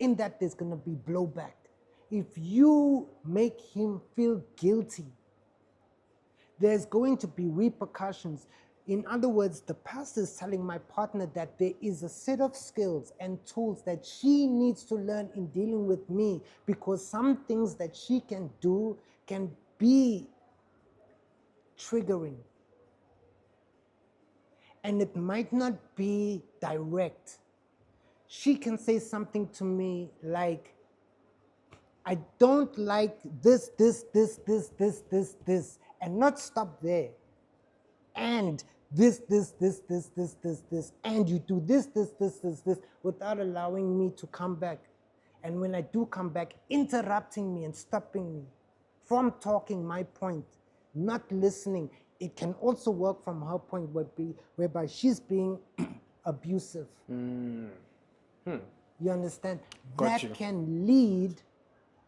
in that there's going to be blowback. If you make him feel guilty, there's going to be repercussions. In other words, the pastor is telling my partner that there is a set of skills and tools that she needs to learn in dealing with me, because some things that she can do can be triggering. And it might not be direct. She can say something to me like, I don't like this, and not stop there. And this, and you do this, without allowing me to come back. And when I do come back, interrupting me and stopping me from talking my point, not listening. It can also work from her point whereby she's being abusive. You understand? Got you. That can lead,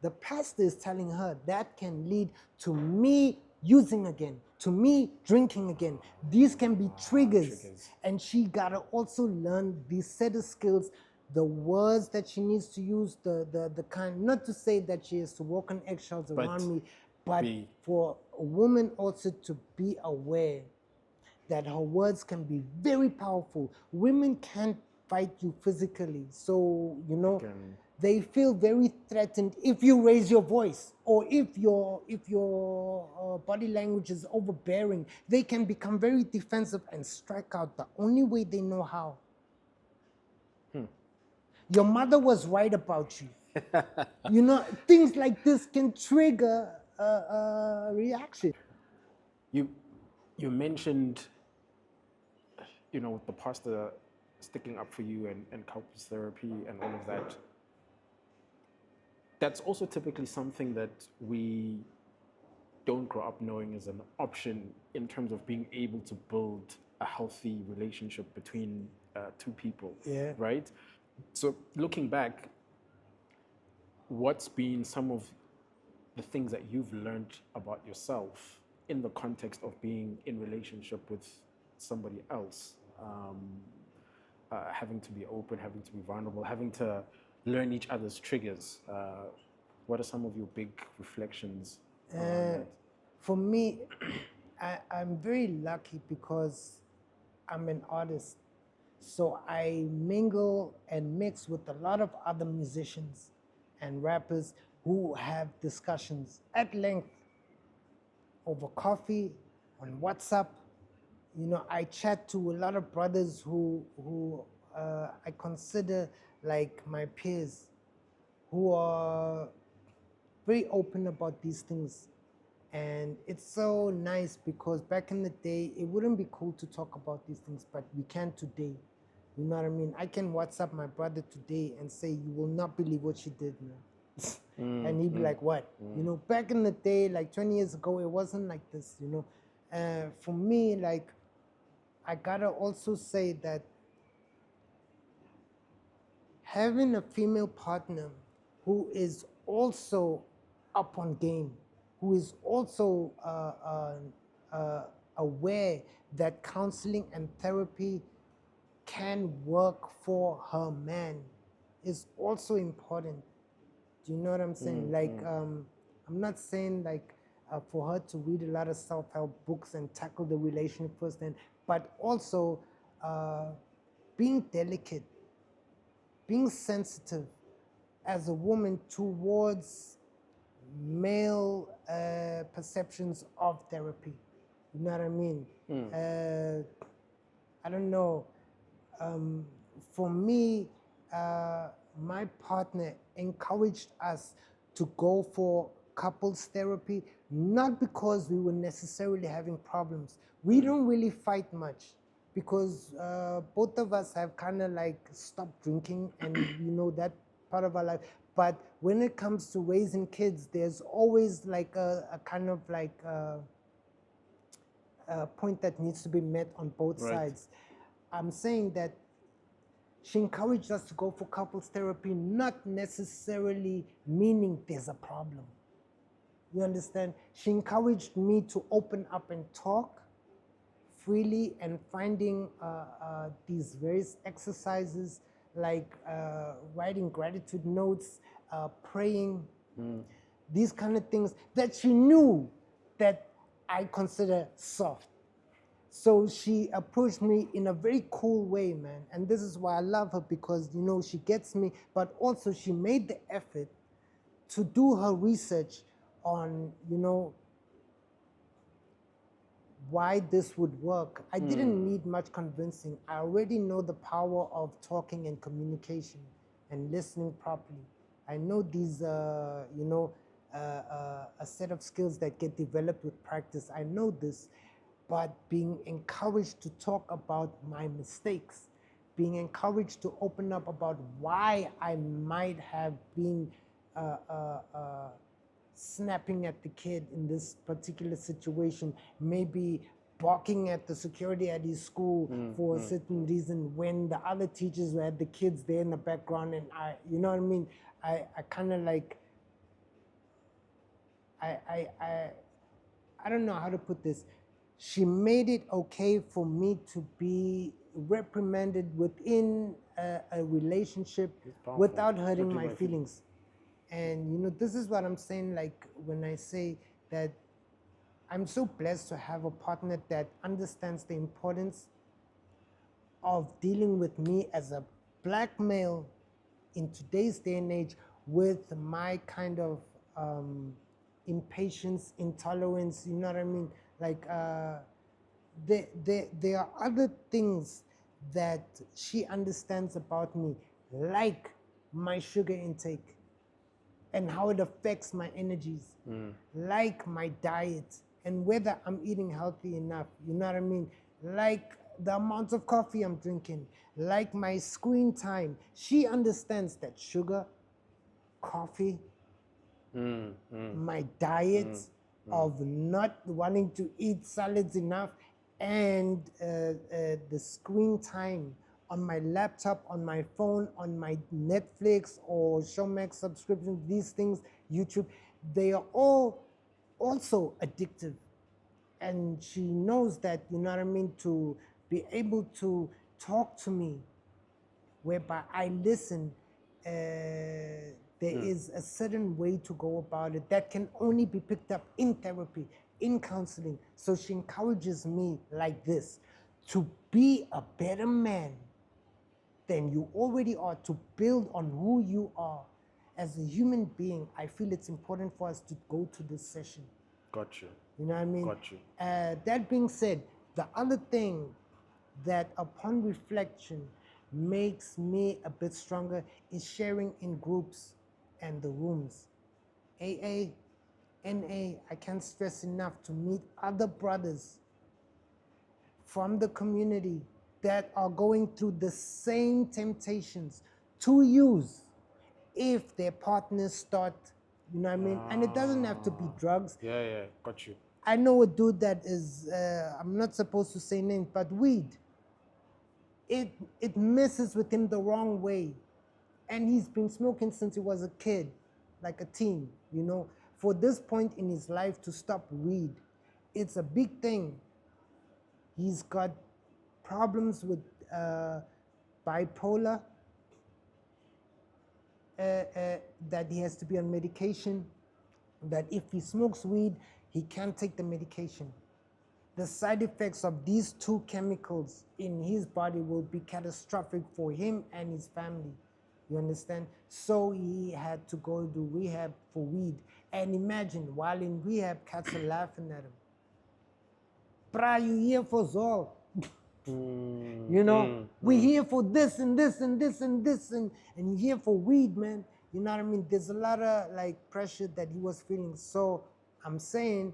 the pastor is telling her, that can lead to me using again, to me drinking again. These can be triggers. And she gotta also learn these set of skills, the words that she needs to use, the kind, not to say that she has to walk on eggshells around me, but for a woman also to be aware that her words can be very powerful. Women can't fight you physically. So, you know, they feel very threatened if you raise your voice, or if your body language is overbearing. They can become very defensive and strike out the only way they know how. Your mother was right about you. You know, things like this can trigger a reaction. You mentioned, you know, the pastor sticking up for you and couples therapy and all of that. That's also typically something that we don't grow up knowing is an option in terms of being able to build a healthy relationship between two people, Yeah. right? So looking back, what's been some of the things that you've learned about yourself in the context of being in relationship with somebody else, having to be open, having to be vulnerable, having to learn each other's triggers? What are some of your big reflections around that? For me, I'm very lucky because I'm an artist. So I mingle and mix with a lot of other musicians and rappers who have discussions at length over coffee, on WhatsApp. You know, I chat to a lot of brothers who I consider like my peers, who are very open about these things. And it's so nice because back in the day, it wouldn't be cool to talk about these things, but we can today. You know what I mean? I can WhatsApp my brother today and say, "You will not believe what she did, man." And he'd be like, "What?" You know, back in the day, like 20 years ago, it wasn't like this, you know. For me, like, I gotta also say that having a female partner who is also up on game, who is also aware that counseling and therapy can work for her man is also important. Do you know what I'm saying? I'm not saying like for her to read a lot of self-help books and tackle the relationship first, but also being delicate, being sensitive as a woman towards male perceptions of therapy. You know what I mean? I don't know. For me, my partner encouraged us to go for couples therapy, not because we were necessarily having problems. We don't really fight much because both of us have kind of like stopped drinking and you know that part of our life. But when it comes to raising kids, there's always like a kind of like a point that needs to be met on both sides. I'm saying that she encouraged us to go for couples therapy, not necessarily meaning there's a problem. You understand? She encouraged me to open up and talk freely and finding these various exercises like writing gratitude notes, praying, these kind of things that she knew that I consider soft. So she approached me in a very cool way, man. And this is why I love her because, you know, she gets me, but also she made the effort to do her research on, you know, why this would work. I didn't need much convincing. I already know the power of talking and communication and listening properly. I know these, you know, a set of skills that get developed with practice. I know this, but being encouraged to talk about my mistakes, being encouraged to open up about why I might have been snapping at the kid in this particular situation, maybe barking at the security at his school for a certain reason when the other teachers had the kids there in the background and I, you know what I mean? I kind of like, I don't know how to put this. She made it okay for me to be reprimanded within a relationship without hurting my feelings. And you know, this is what I'm saying, like when I say that I'm so blessed to have a partner that understands the importance of dealing with me as a black male in today's day and age with my kind of impatience, intolerance, you know what I mean? Like there are other things that she understands about me, like my sugar intake and how it affects my energies, like my diet and whether I'm eating healthy enough, you know what I mean? Like the amount of coffee I'm drinking, like my screen time. She understands that sugar, coffee, my diet of not wanting to eat salads enough, and the screen time on my laptop, on my phone, on my Netflix or Showmax subscription, these things, YouTube, they are all also addictive. And she knows that, you know what I mean, to be able to talk to me, whereby I listen. There is a certain way to go about it that can only be picked up in therapy, in counseling. So she encourages me like this to be a better man than you already are, to build on who you are as a human being. I feel it's important for us to go to this session. Got you. You know what I mean? Got you. That being said, the other thing that upon reflection makes me a bit stronger is sharing in groups and the rooms. AA, NA, I can't stress enough to meet other brothers from the community that are going through the same temptations to use if their partners start, you know what I mean? And it doesn't have to be drugs. Yeah, got you. I know a dude that is, I'm not supposed to say names, but weed. It messes with him the wrong way. And he's been smoking since he was a kid, like a teen, you know. For this point in his life to stop weed, it's a big thing. He's got problems with bipolar, that he has to be on medication, that if he smokes weed, he can't take the medication. The side effects of these two chemicals in his body will be catastrophic for him and his family. You understand? So he had to go to rehab for weed. And imagine, while in rehab, cats are laughing at him. Bra, you here for Zol. You know, we here for this and this and this and this and you here for weed, man. You know what I mean? There's a lot of like pressure that he was feeling. So I'm saying,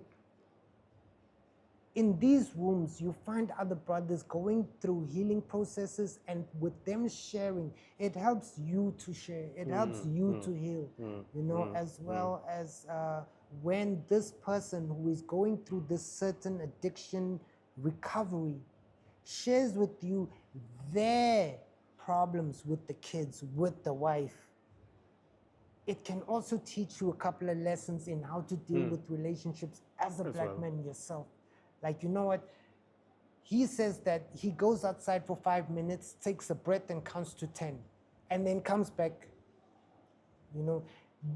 in these rooms, you find other brothers going through healing processes, and with them sharing, it helps you to share. It helps you to heal, you know, as well as when this person who is going through this certain addiction recovery shares with you their problems with the kids, with the wife. It can also teach you a couple of lessons in how to deal with relationships as a black man yourself. Like, you know what? He says that he goes outside for 5 minutes, takes a breath and counts to 10, and then comes back. You know,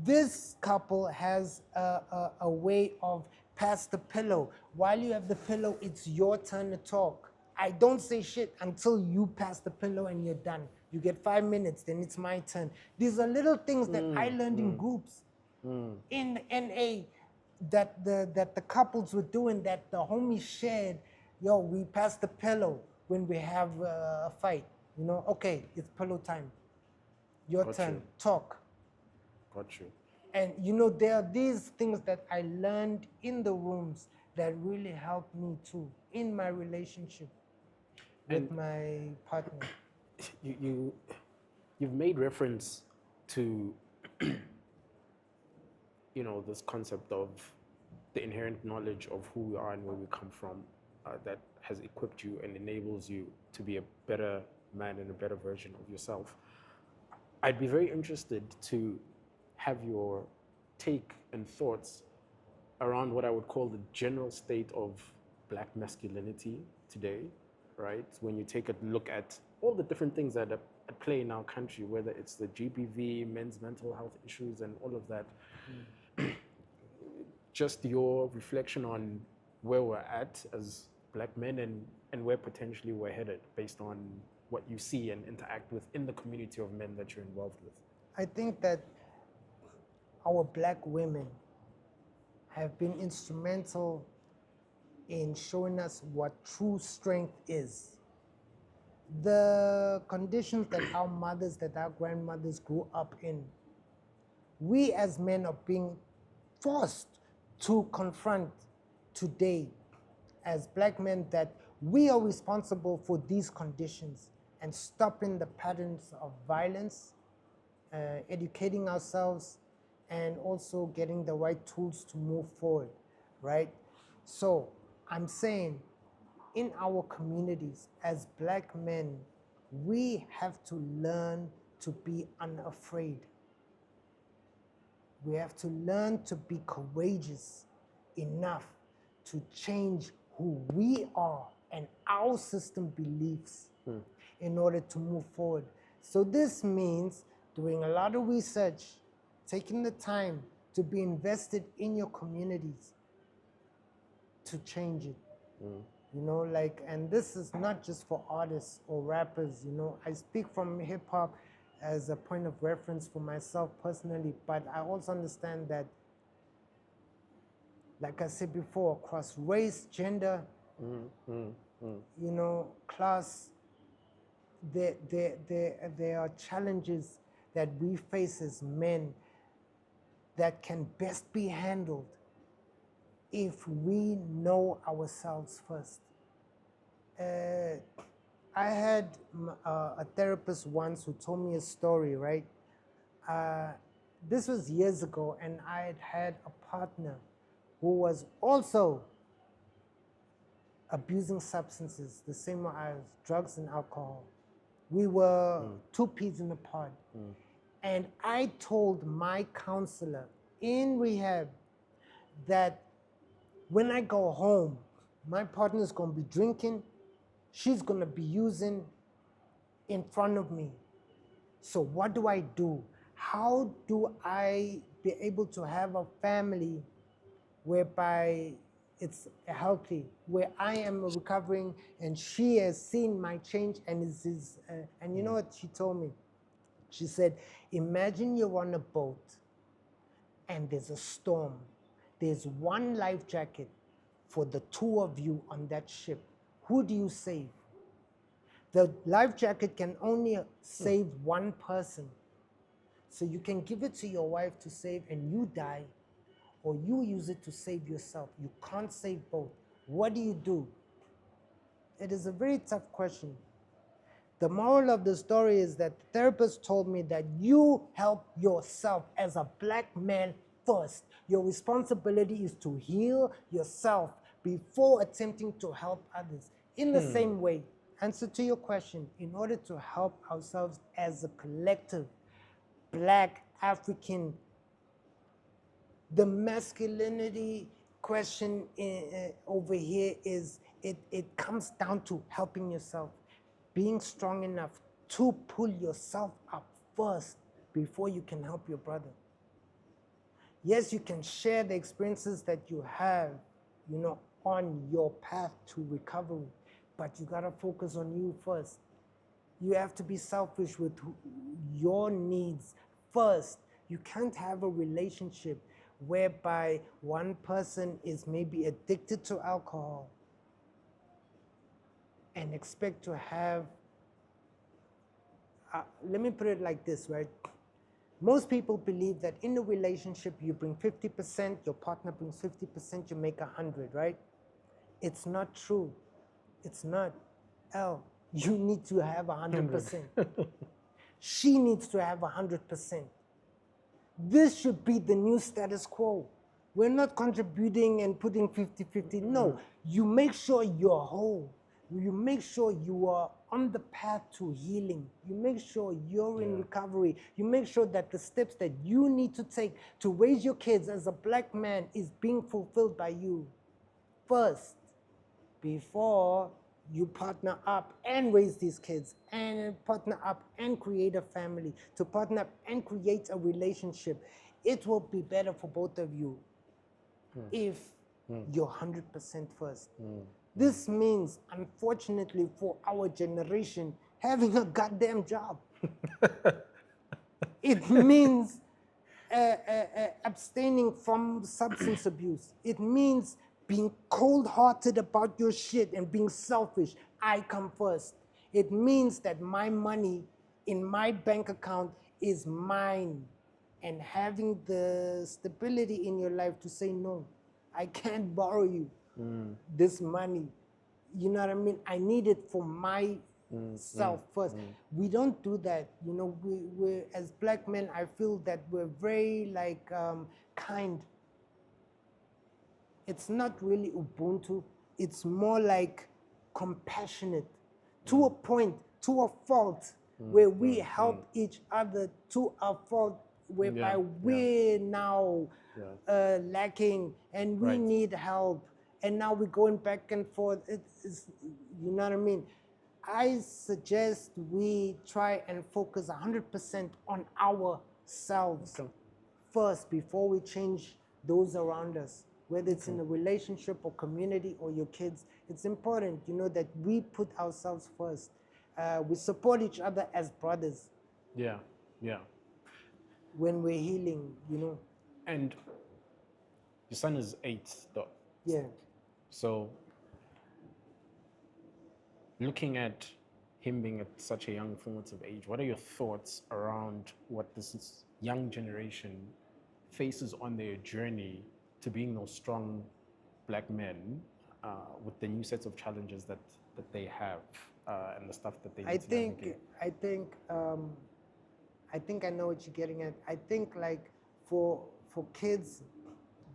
this couple has a way of pass the pillow. While you have the pillow, it's your turn to talk. I don't say shit until you pass the pillow and you're done. You get 5 minutes, then it's my turn. These are little things that I learned in groups in NA that the couples were doing, that the homies shared. Yo, we pass the pillow when we have a fight. You know, okay, it's pillow time. Your turn, talk. Got you. And you know, there are these things that I learned in the rooms that really helped me too in my relationship with my partner. You've made reference to you know, this concept of the inherent knowledge of who we are and where we come from, that has equipped you and enables you to be a better man and a better version of yourself. I'd be very interested to have your take and thoughts around what I would call the general state of black masculinity today, right? When you take a look at all the different things that are at play in our country, whether it's the GBV, men's mental health issues, and all of that. Just your reflection on where we're at as black men and where potentially we're headed based on what you see and interact with in the community of men that you're involved with. I think that our black women have been instrumental in showing us what true strength is. The conditions that our mothers, that our grandmothers grew up in, we as men are being forced to confront today as black men, that we are responsible for these conditions and stopping the patterns of violence, educating ourselves, and also getting the right tools to move forward, right? So I'm saying, in our communities as black men, we have to learn to be unafraid. We have to learn to be courageous enough to change who we are and our system beliefs in order to move forward. So this means doing a lot of research, taking the time to be invested in your communities to change it. You know, like, and this is not just for artists or rappers, you know. I speak from hip hop as a point of reference for myself personally, but I also understand that, like I said before, across race, gender, you know, class, there are challenges that we face as men that can best be handled if we know ourselves first. I had a therapist once who told me a story, right? This was years ago, and I had had a partner who was also abusing substances, the same way I was, drugs and alcohol. We were two peas in a pod. And I told my counselor in rehab that when I go home, my partner's gonna be drinking, she's gonna be using in front of me. So what do I do? How do I be able to have a family whereby it's healthy, where I am recovering and she has seen my change and and you know what she told me? She said, imagine you're on a boat and there's a storm. There's one life jacket for the two of you on that ship. Who do you save? The life jacket can only save one person. So you can give it to your wife to save and you die, or you use it to save yourself. You can't save both. What do you do? It is a very tough question. The moral of the story is that the therapist told me that you help yourself as a black man first. Your responsibility is to heal yourself before attempting to help others. In the same way, answer to your question, in order to help ourselves as a collective, black, African, the masculinity question over here is it comes down to helping yourself, being strong enough to pull yourself up first before you can help your brother. Yes, you can share the experiences that you have, you know, on your path to recovery, but you gotta focus on you first. You have to be selfish with your needs first. You can't have a relationship whereby one person is maybe addicted to alcohol and expect to have, let me put it like this, right? Most people believe that in a relationship, you bring 50%, your partner brings 50%, you make 100, right? It's not true. It's not. You need to have 100%. She needs to have 100%. This should be the new status quo. We're not contributing and putting 50-50. No, you make sure you're whole. You make sure you are on the path to healing. You make sure you're in recovery. You make sure that the steps that you need to take to raise your kids as a black man is being fulfilled by you first, before you partner up and raise these kids and partner up and create a family, to partner up and create a relationship. It will be better for both of you if you're 100% first. This means, unfortunately for our generation, having a goddamn job. It means abstaining from substance abuse. It means being cold-hearted about your shit and being selfish. I come first. It means that my money in my bank account is mine, and having the stability in your life to say, no, I can't borrow you this money. You know what I mean? I need it for myself first. We don't do that. You know, we as black men, I feel that we're very like kind. It's not really Ubuntu. It's more like compassionate. to a point, to a fault, where we help each other to a fault, whereby we're now lacking and we Right. need help, and now we're going back and forth. It's, you know what I mean? I suggest we try and focus 100% on ourselves first before we change those around us, whether it's in a relationship or community or your kids. It's important, you know, that we put ourselves first. We support each other as brothers Yeah. Yeah. when we're healing, you know. And your son is 8, though. Yeah. So looking at him being at such a young formative age, what are your thoughts around what this young generation faces on their journey to being those strong black men with the new sets of challenges that they have and the stuff that they need to navigate? I think I know what you're getting at. I think like for kids,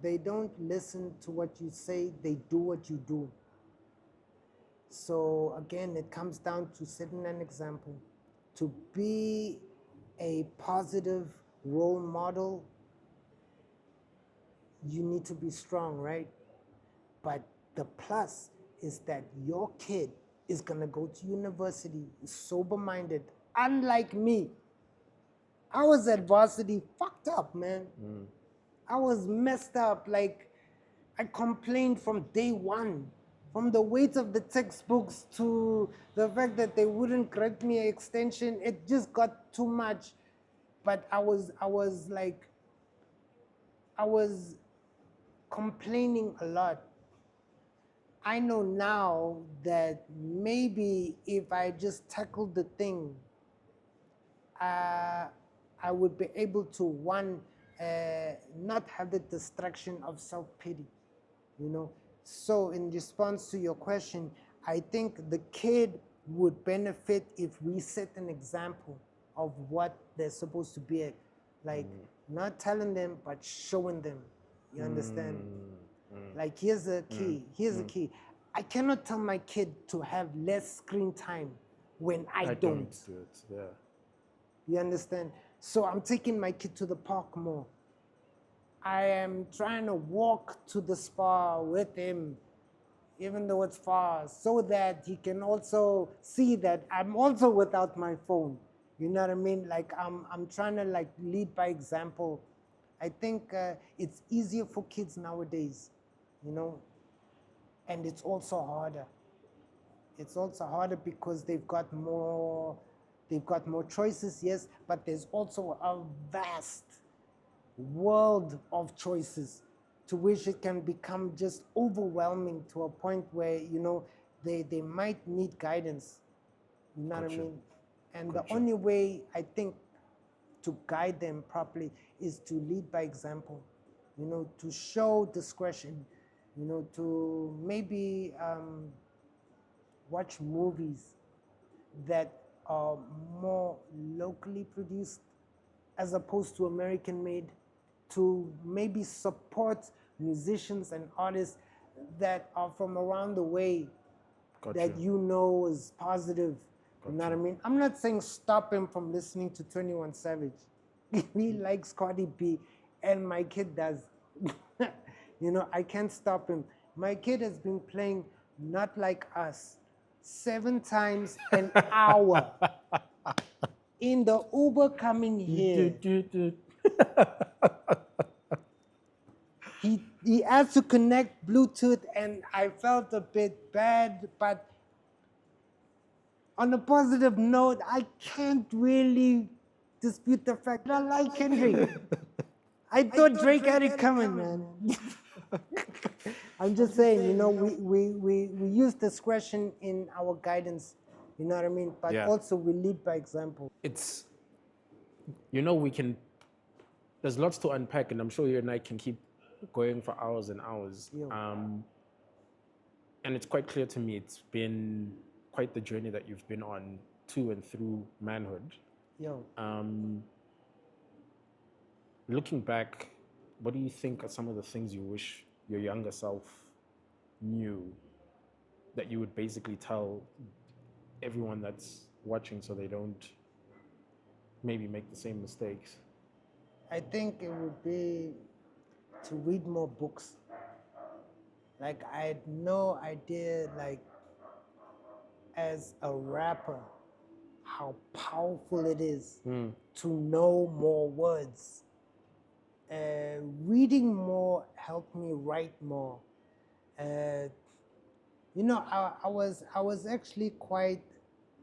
they don't listen to what you say, they do what you do. So again, it comes down to setting an example. To be a positive role model, you need to be strong, right? But the plus is that your kid is gonna go to university sober-minded, unlike me. I was at varsity fucked up, man. I was messed up. Like, I complained from day one, from the weight of the textbooks to the fact that they wouldn't grant me an extension. It just got too much. But I was complaining a lot. I know now that maybe if I just tackled the thing, I would be able to, one, not have the distraction of self-pity, you know. So in response to your question, I think the kid would benefit if we set an example of what they're supposed to be at. Like, not telling them, but showing them. You understand? Like, here's the key. Here's the key. I cannot tell my kid to have less screen time when I don't. do it. Yeah. You understand? So I'm taking my kid to the park more. I am trying to walk to the spa with him, even though it's far, so that he can also see that I'm also without my phone. You know what I mean? Like, I'm trying to like lead by example. I think it's easier for kids nowadays, you know, and it's also harder. It's also harder because they've got more choices, yes, but there's also a vast world of choices to which it can become just overwhelming to a point where, you know, they might need guidance. You know what I mean? And the only way I think to guide them properly is to lead by example, you know, to show discretion, you know, to maybe watch movies that are more locally produced as opposed to American made, to maybe support musicians and artists that are from around the way that you know is positive. You know what I mean? I'm not saying stop him from listening to 21 Savage. He likes Cardi B, and my kid does. You know, I can't stop him. My kid has been playing Not Like Us 7 times an hour in the Uber coming here. He has to connect Bluetooth, and I felt a bit bad, but on a positive note, I can't really dispute the fact that I like Kendrick. I thought Drake had it coming, man. I'm just saying, you know, we use discretion in our guidance, you know what I mean? But also we lead by example. It's, you know, there's lots to unpack, and I'm sure you and I can keep going for hours and hours. And it's quite clear to me it's been quite the journey that you've been on to and through manhood. Looking back, what do you think are some of the things you wish your younger self knew that you would basically tell everyone that's watching so they don't maybe make the same mistakes? I think it would be to read more books. Like, I had no idea, like, as a rapper, how powerful it is to know more words. Reading more helped me write more. You know, I was actually quite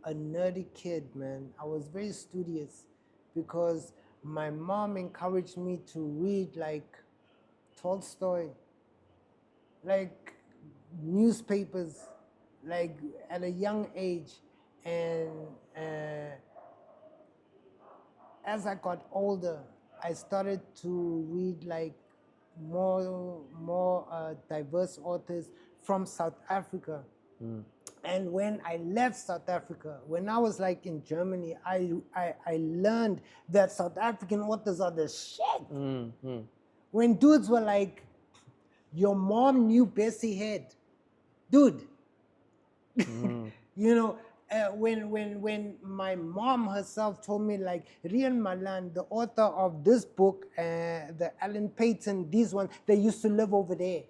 a nerdy kid, man. I was very studious because my mom encouraged me to read like Tolstoy, like newspapers, like at a young age. And as I got older, I started to read like more diverse authors from South Africa. And when I left South Africa, when I was like in Germany, I learned that South African authors are the shit. When dudes were like, your mom knew Bessie Head. Dude, you know, when my mom herself told me like Rian Malan, the author of this book, the Alan Payton, these ones, they used to live over there.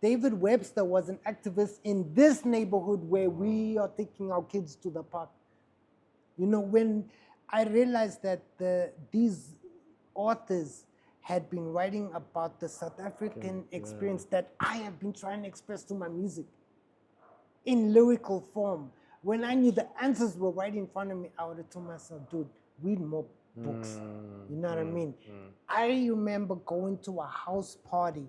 David Webster was an activist in this neighborhood where we are taking our kids to the park. You know, when I realized that these authors had been writing about the South African experience that I have been trying to express to my music in lyrical form. When I knew the answers were right in front of me, I would have told myself, dude, read more books. You know what I mean? I remember going to a house party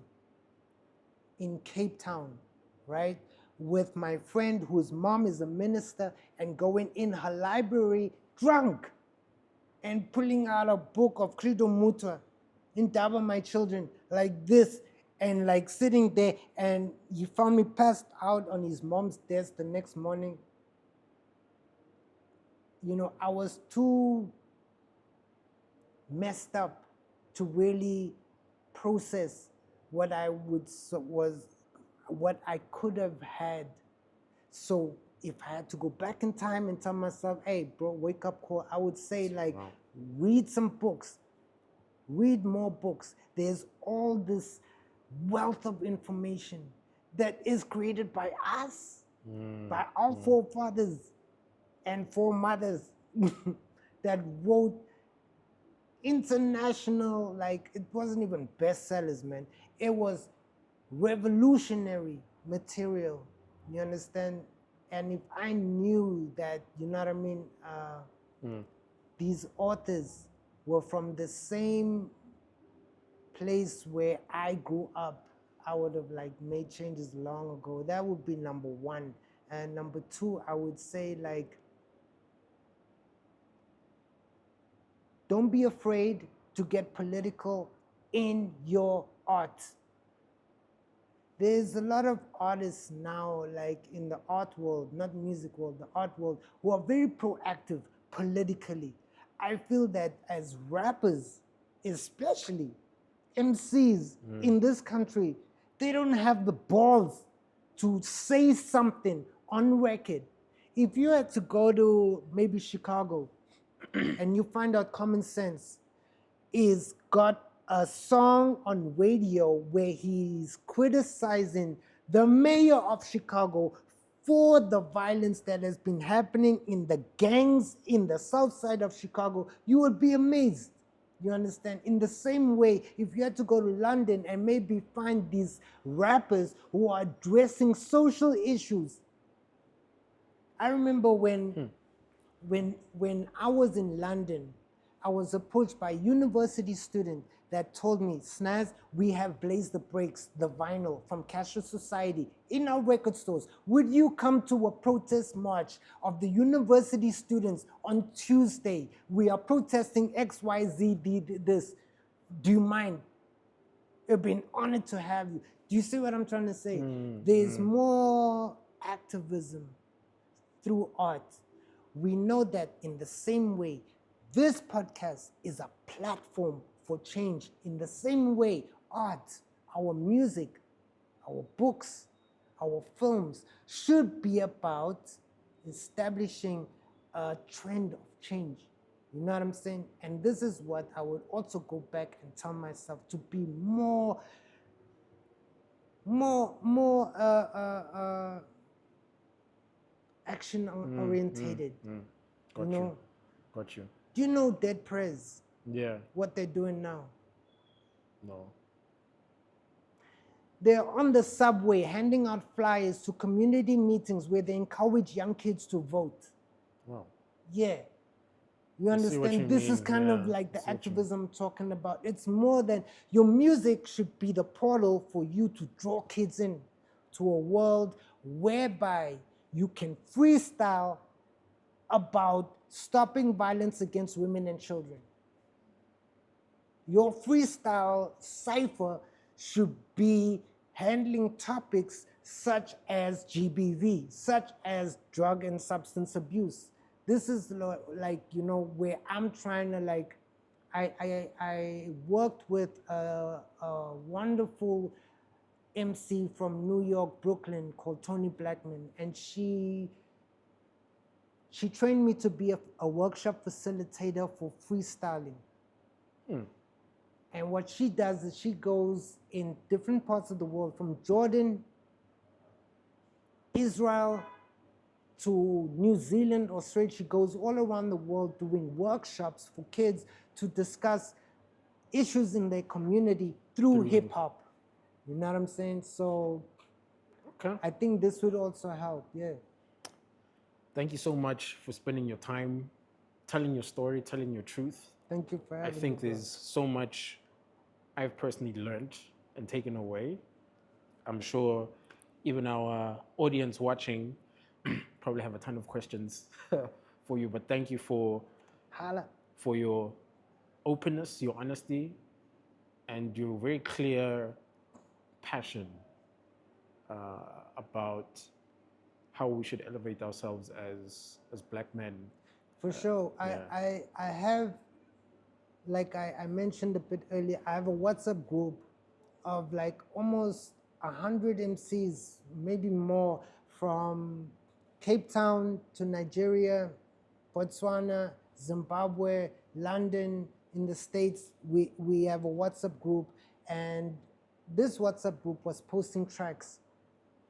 in Cape Town, right? With my friend whose mom is a minister, and going in her library drunk and pulling out a book of Credo Mutua, Indaba My Children, like this, and like sitting there, and he found me passed out on his mom's desk the next morning. You know, I was too messed up to really process what what I could have had. So if I had to go back in time and tell myself, hey, bro, wake up call, I would say like, read some books, read more books. There's all this wealth of information that is created by us, by our forefathers and foremothers that wrote international, like, it wasn't even bestsellers, man. It was revolutionary material. You understand? And if I knew that, you know what I mean, these authors were from the same place where I grew up, I would have like made changes long ago. That would be number one. And number two, I would say like, don't be afraid to get political in your art. There's a lot of artists now, like in the art world, not music world, the art world, who are very proactive politically. I feel that as rappers, especially MCs in this country, they don't have the balls to say something on record. If you had to go to maybe Chicago and you find out Common Sense is got a song on radio where he's criticizing the mayor of Chicago for the violence that has been happening in the gangs in the south side of Chicago, you would be amazed. You understand? In the same way, if you had to go to London and maybe find these rappers who are addressing social issues. I remember when I was in London, I was approached by a university student that told me, Snazz, we have Blaze the Breaks, the vinyl from Cashless Society in our record stores. Would you come to a protest march of the university students on Tuesday? We are protesting XYZ this. Do you mind? It'd be an honor to have you. Do you see what I'm trying to say? There's more activism through art. We know that in the same way, this podcast is a platform for change. In the same way, art, our music, our books, our films should be about establishing a trend of change. You know what I'm saying? And this is what I would also go back and tell myself, to be more action orientated. Got You you. know, Got you. do you know Dead Prez? Yeah. What they're doing now? No. They're on the subway handing out flyers to community meetings where they encourage young kids to vote. Wow. Yeah. You I see what understand? you This is mean, kind of yeah. like I the see what you activism I'm talking about. It's more than your music should be the portal for you to draw kids in to a world whereby you can freestyle about stopping violence against women and children. Your freestyle cipher should be handling topics such as GBV, such as drug and substance abuse. This is like, you know, where I'm trying to like, I worked with a wonderful MC from New York, Brooklyn, called Tony Blackman, and she trained me to be a workshop facilitator for freestyling. And what she does is she goes in different parts of the world, from Jordan, Israel, to New Zealand, Australia. She goes all around the world doing workshops for kids to discuss issues in their community through hip hop. You know what I'm saying? So Okay. I think this would also help. Yeah. Thank you so much for spending your time telling your story, telling your truth. Thank you for I having me. think there's so much I've personally learned and taken away. I'm sure even our audience watching probably have a ton of questions for you, but thank you for Holla. your openness, your honesty, and your very clear passion about how we should elevate ourselves as black men. For sure. yeah. I have, like I mentioned a bit earlier, I have a WhatsApp group of like almost 100 MCs, maybe more, from Cape Town to Nigeria, Botswana, Zimbabwe, London, in the States. We have a WhatsApp group, and this WhatsApp group was posting tracks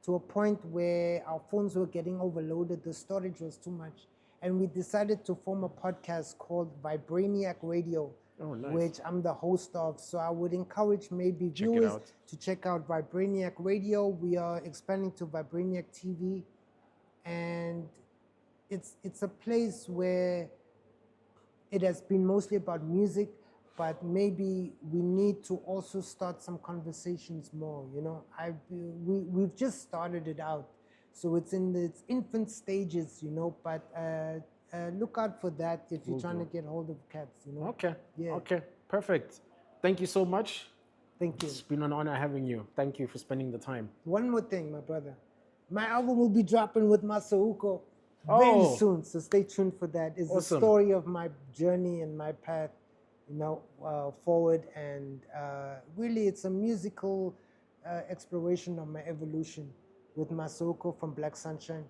to a point where our phones were getting overloaded, the storage was too much. And we decided to form a podcast called Vibraniac Radio, Oh, nice. which I'm the host of. So I would encourage maybe Check it viewers out. to check out Vibraniac Radio. We are expanding to Vibraniac TV. And it's a place where it has been mostly about music, but maybe we need to also start some conversations more. You know, we've just started it out, so it's in its infant stages. You know, but look out for that if you're trying to get hold of cats. You know. Okay. Yeah. Okay. Perfect. Thank you so much. Thank you. It's been an honor having you. Thank you for spending the time. One more thing, my brother. My album will be dropping with Masauko Oh. very soon, so stay tuned for that. It's the Awesome. story of my journey and my path, you know, forward. And really, it's a musical exploration of my evolution with Masauko from Black Sunshine.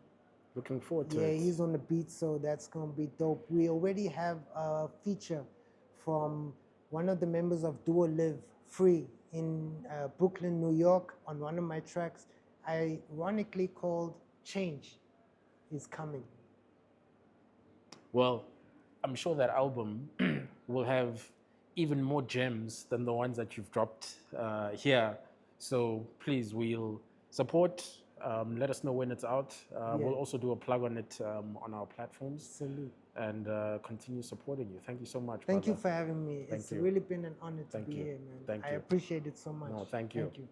Looking forward to Yeah, it. he's on the beat, so that's gonna be dope. We already have a feature from one of the members of Duo Live, Free, in Brooklyn, New York, on one of my tracks, ironically called Change Is Coming. Well, I'm sure that album will have even more gems than the ones that you've dropped here. So please, we'll support. Let us know when it's out. We'll also do a plug on it on our platforms. Salute. And continue supporting you. Thank you so much. Thank brother. you for having me. Thank It's you. really been an honor to Thank be you. here, man. Thank I you. appreciate it so much. No, thank you. Thank you.